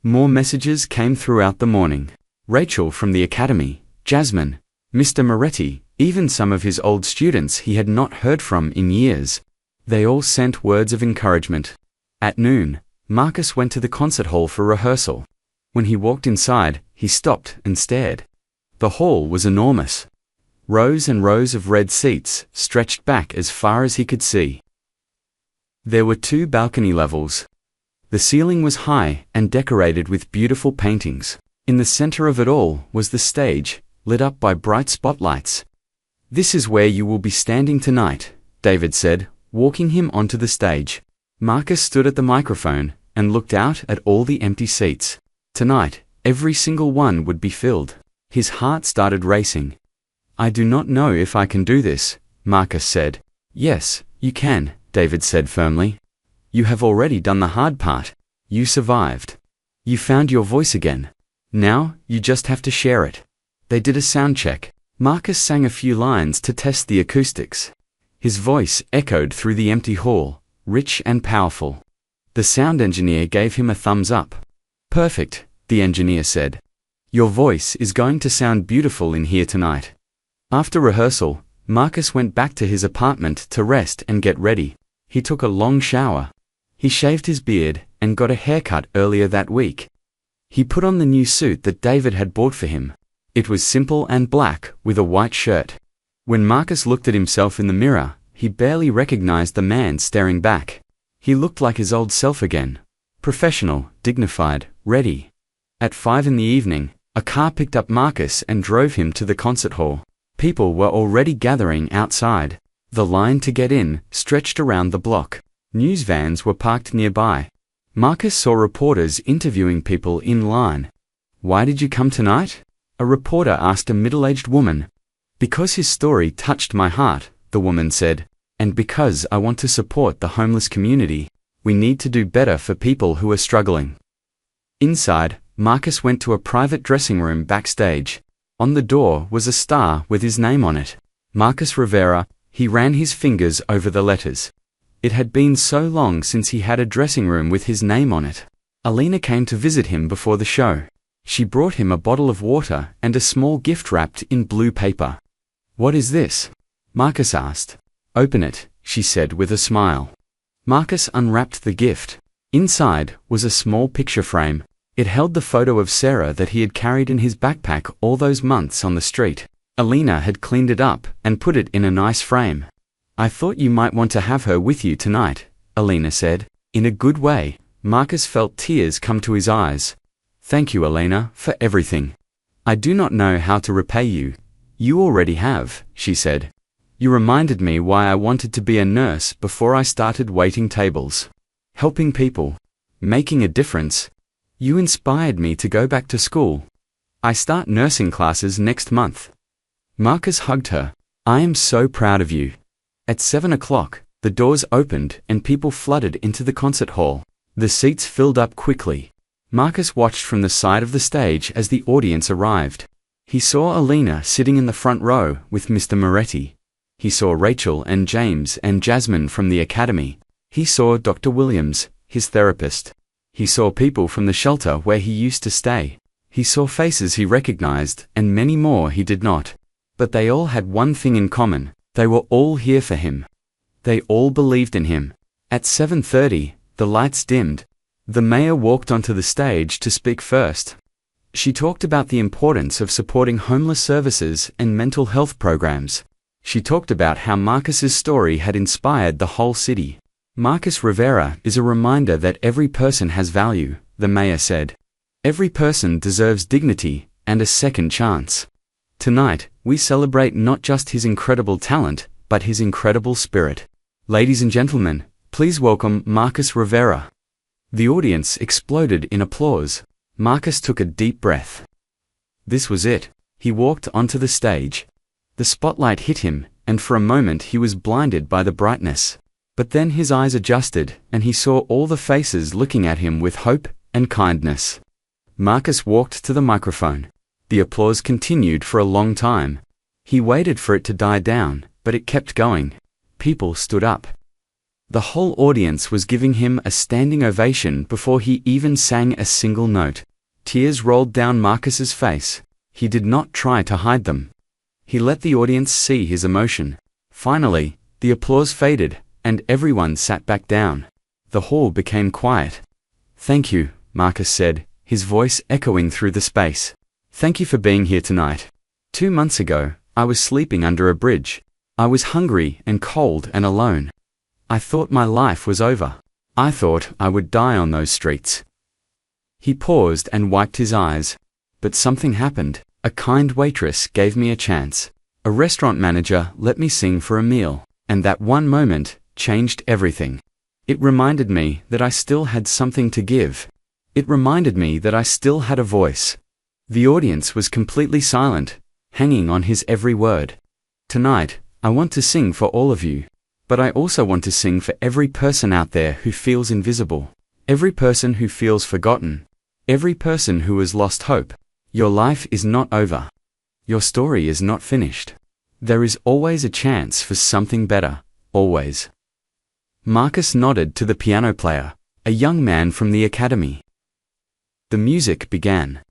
More messages came throughout the morning. Rachel from the academy, Jasmine, Mr. Moretti, even some of his old students he had not heard from in years. They all sent words of encouragement. At noon, Marcus went to the concert hall for rehearsal. When he walked inside, he stopped and stared. The hall was enormous. Rows and rows of red seats stretched back as far as he could see. There were 2 balcony levels. The ceiling was high and decorated with beautiful paintings. In the center of it all was the stage, lit up by bright spotlights. "This is where you will be standing tonight," David said, walking him onto the stage. Marcus stood at the microphone and looked out at all the empty seats. Tonight, every single one would be filled. His heart started racing. "I do not know if I can do this," Marcus said. "Yes, you can," David said firmly. "You have already done the hard part. You survived. You found your voice again. Now, you just have to share it." They did a sound check. Marcus sang a few lines to test the acoustics. His voice echoed through the empty hall, rich and powerful. The sound engineer gave him a thumbs up. "Perfect," the engineer said. "Your voice is going to sound beautiful in here tonight." After rehearsal, Marcus went back to his apartment to rest and get ready. He took a long shower. He shaved his beard and got a haircut earlier that week. He put on the new suit that David had bought for him. It was simple and black with a white shirt. When Marcus looked at himself in the mirror, he barely recognized the man staring back. He looked like his old self again. Professional, dignified, ready. At 5 in the evening, a car picked up Marcus and drove him to the concert hall. People were already gathering outside. The line to get in stretched around the block. News vans were parked nearby. Marcus saw reporters interviewing people in line. "Why did you come tonight?" a reporter asked a middle-aged woman. "Because his story touched my heart," the woman said, "and because I want to support the homeless community. We need to do better for people who are struggling." Inside, Marcus went to a private dressing room backstage. On the door was a star with his name on it. Marcus Rivera. He ran his fingers over the letters. It had been so long since he had a dressing room with his name on it. Alina came to visit him before the show. She brought him a bottle of water and a small gift wrapped in blue paper. "What is this?" Marcus asked. "Open it," she said with a smile. Marcus unwrapped the gift. Inside was a small picture frame. It held the photo of Sarah that he had carried in his backpack all those months on the street. Alina had cleaned it up and put it in a nice frame. "I thought you might want to have her with you tonight," Alina said. In a good way. Marcus felt tears come to his eyes. "Thank you, Alina, for everything. I do not know how to repay you." "You already have," she said. "You reminded me why I wanted to be a nurse before I started waiting tables. Helping people. Making a difference. You inspired me to go back to school. I start nursing classes next month." Marcus hugged her. "I am so proud of you." At 7 o'clock, the doors opened and people flooded into the concert hall. The seats filled up quickly. Marcus watched from the side of the stage as the audience arrived. He saw Alina sitting in the front row with Mr. Moretti. He saw Rachel and James and Jasmine from the academy. He saw Dr. Williams, his therapist. He saw people from the shelter where he used to stay. He saw faces he recognized and many more he did not. But they all had one thing in common. They were all here for him. They all believed in him. At 7:30, the lights dimmed. The mayor walked onto the stage to speak first. She talked about the importance of supporting homeless services and mental health programs. She talked about how Marcus's story had inspired the whole city. "Marcus Rivera is a reminder that every person has value," the mayor said. "Every person deserves dignity and a second chance. Tonight, we celebrate not just his incredible talent, but his incredible spirit. Ladies and gentlemen, please welcome Marcus Rivera." The audience exploded in applause. Marcus took a deep breath. This was it. He walked onto the stage. The spotlight hit him, and for a moment he was blinded by the brightness. But then his eyes adjusted, and he saw all the faces looking at him with hope and kindness. Marcus walked to the microphone. The applause continued for a long time. He waited for it to die down, but it kept going. People stood up. The whole audience was giving him a standing ovation before he even sang a single note. Tears rolled down Marcus's face. He did not try to hide them. He let the audience see his emotion. Finally, the applause faded, and everyone sat back down. The hall became quiet. "Thank you," Marcus said, his voice echoing through the space. "Thank you for being here tonight. 2 months ago, I was sleeping under a bridge. I was hungry and cold and alone. I thought my life was over. I thought I would die on those streets." He paused and wiped his eyes. But something happened. A kind waitress gave me a chance. A restaurant manager let me sing for a meal. And that one moment changed everything. It reminded me that I still had something to give. It reminded me that I still had a voice. The audience was completely silent, hanging on his every word. "Tonight, I want to sing for all of you. But I also want to sing for every person out there who feels invisible. Every person who feels forgotten. Every person who has lost hope. Your life is not over. Your story is not finished. There is always a chance for something better, always." Marcus nodded to the piano player, a young man from the academy. The music began.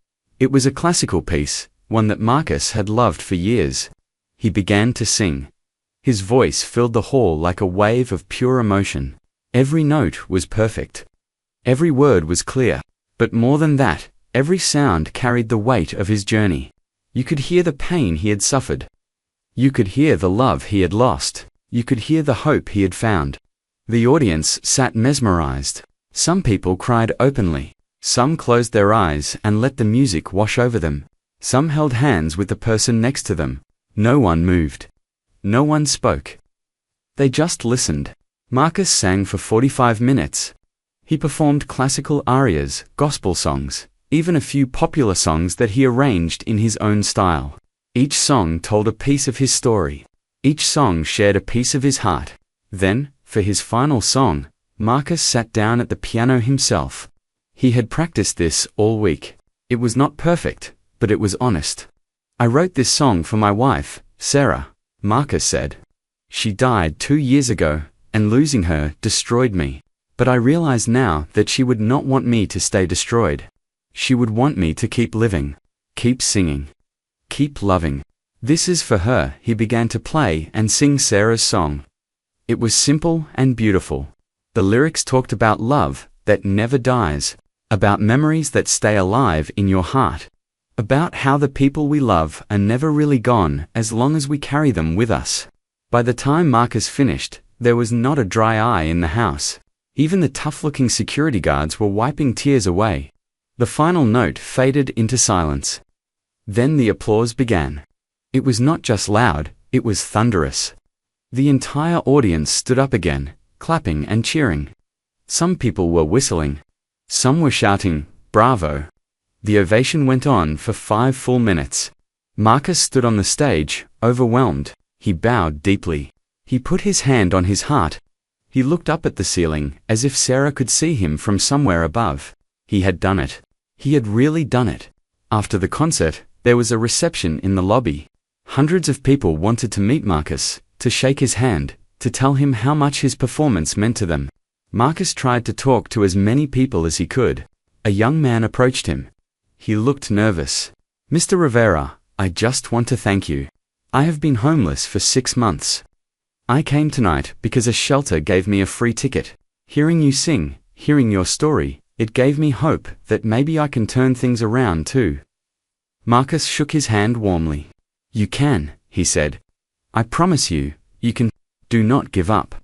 It was a classical piece, one that Marcus had loved for years. He began to sing. His voice filled the hall like a wave of pure emotion. Every note was perfect. Every word was clear. But more than that, every sound carried the weight of his journey. You could hear the pain he had suffered. You could hear the love he had lost. You could hear the hope he had found. The audience sat mesmerized. Some people cried openly. Some closed their eyes and let the music wash over them. Some held hands with the person next to them. No one moved. No one spoke. They just listened. Marcus sang for 45 minutes. He performed classical arias, gospel songs, even a few popular songs that he arranged in his own style. Each song told a piece of his story. Each song shared a piece of his heart. Then, for his final song, Marcus sat down at the piano himself. He had practiced this all week. It was not perfect, but it was honest. "I wrote this song for my wife, Sarah," Marcus said. "She died 2 years ago, and losing her destroyed me. But I realize now that she would not want me to stay destroyed. She would want me to keep living, keep singing, keep loving. This is for her. He began to play and sing Sarah's song. It was simple and beautiful. The lyrics talked about love that never dies, about memories that stay alive in your heart, about how the people we love are never really gone as long as we carry them with us. By the time Marcus finished, there was not a dry eye in the house. Even the tough-looking security guards were wiping tears away. The final note faded into silence. Then the applause began. It was not just loud, it was thunderous. The entire audience stood up again, clapping and cheering. Some people were whistling. Some were shouting, "Bravo!" The ovation went on for 5 full minutes. Marcus stood on the stage, overwhelmed. He bowed deeply. He put his hand on his heart. He looked up at the ceiling, as if Sarah could see him from somewhere above. He had done it. He had really done it. After the concert, there was a reception in the lobby. Hundreds of people wanted to meet Marcus, to shake his hand, to tell him how much his performance meant to them. Marcus tried to talk to as many people as he could. A young man approached him. He looked nervous. "Mr. Rivera, I just want to thank you. I have been homeless for 6 months. I came tonight because a shelter gave me a free ticket. Hearing you sing, hearing your story, it gave me hope that maybe I can turn things around too." Marcus shook his hand warmly. "You can," he said. "I promise you, you can. Do not give up."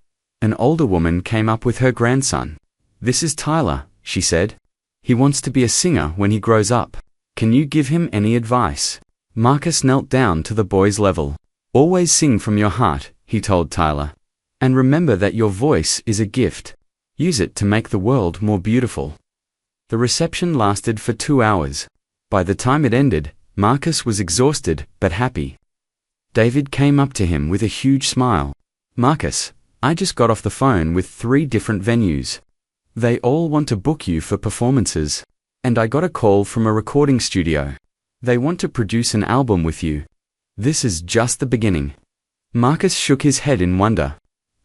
An older woman came up with her grandson. "This is Tyler," she said. "He wants to be a singer when he grows up. Can you give him any advice?" Marcus knelt down to the boy's level. "Always sing from your heart," he told Tyler. "And remember that your voice is a gift. Use it to make the world more beautiful." The reception lasted for 2 hours. By the time it ended, Marcus was exhausted but happy. David came up to him with a huge smile. "Marcus, I just got off the phone with 3 different venues. They all want to book you for performances. And I got a call from a recording studio. They want to produce an album with you. This is just the beginning." Marcus shook his head in wonder.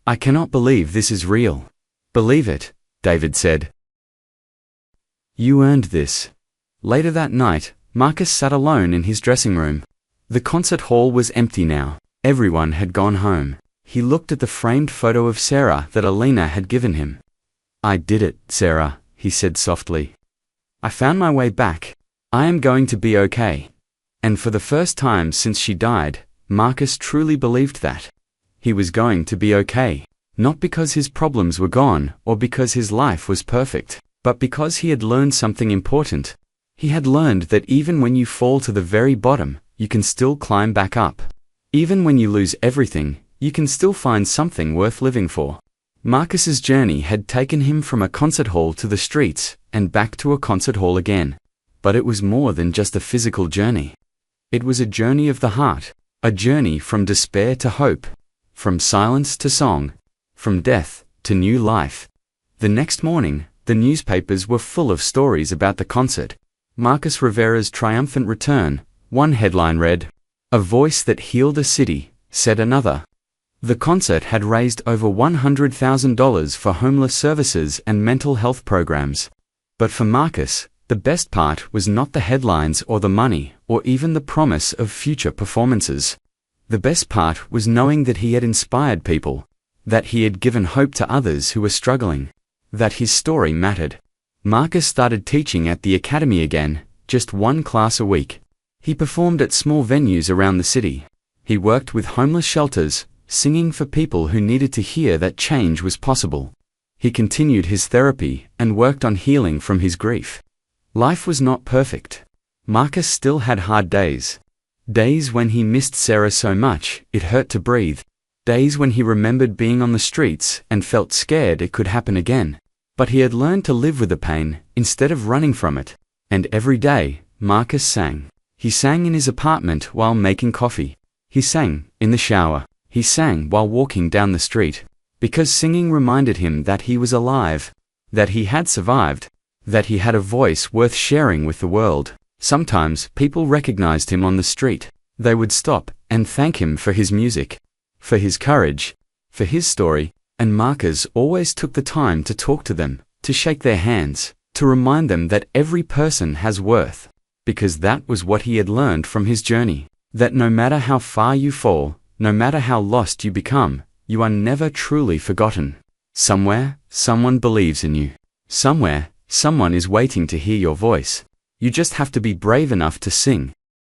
"I cannot believe this is real." "Believe it," David said. "You earned this." Later that night, Marcus sat alone in his dressing room. The concert hall was empty now. Everyone had gone home. He looked at the framed photo of Sarah that Alina had given him. "I did it, Sarah," he said softly. "I found my way back. I am going to be okay." And for the first time since she died, Marcus truly believed that. He was going to be okay, not because his problems were gone or because his life was perfect, but because he had learned something important. He had learned that even when you fall to the very bottom, you can still climb back up. Even when you lose everything, you can still find something worth living for. Marcus's journey had taken him from a concert hall to the streets and back to a concert hall again. But it was more than just a physical journey. It was a journey of the heart, a journey from despair to hope, from silence to song, from death to new life. The next morning, the newspapers were full of stories about the concert. Marcus Rivera's triumphant return. One headline read, "A voice that healed a city," said another. The concert had raised over $100,000 for homeless services and mental health programs. But for Marcus, the best part was not the headlines or the money, or even the promise of future performances. The best part was knowing that he had inspired people, that he had given hope to others who were struggling, that his story mattered. Marcus started teaching at the academy again, just 1 class a week. He performed at small venues around the city. He worked with homeless shelters, singing for people who needed to hear that change was possible. He continued his therapy and worked on healing from his grief. Life was not perfect. Marcus still had hard days. Days when he missed Sarah so much, it hurt to breathe. Days when he remembered being on the streets and felt scared it could happen again. But he had learned to live with the pain, instead of running from it. And every day, Marcus sang. He sang in his apartment while making coffee. He sang in the shower. He sang while walking down the street. Because singing reminded him that he was alive, that he had survived, that he had a voice worth sharing with the world. Sometimes people recognized him on the street. They would stop and thank him for his music, for his courage, for his story. And Marcus always took the time to talk to them, to shake their hands, to remind them that every person has worth. Because that was what he had learned from his journey. That no matter how far you fall, no matter how lost you become, you are never truly forgotten. Somewhere, someone believes in you. Somewhere, someone is waiting to hear your voice. You just have to be brave enough to sing,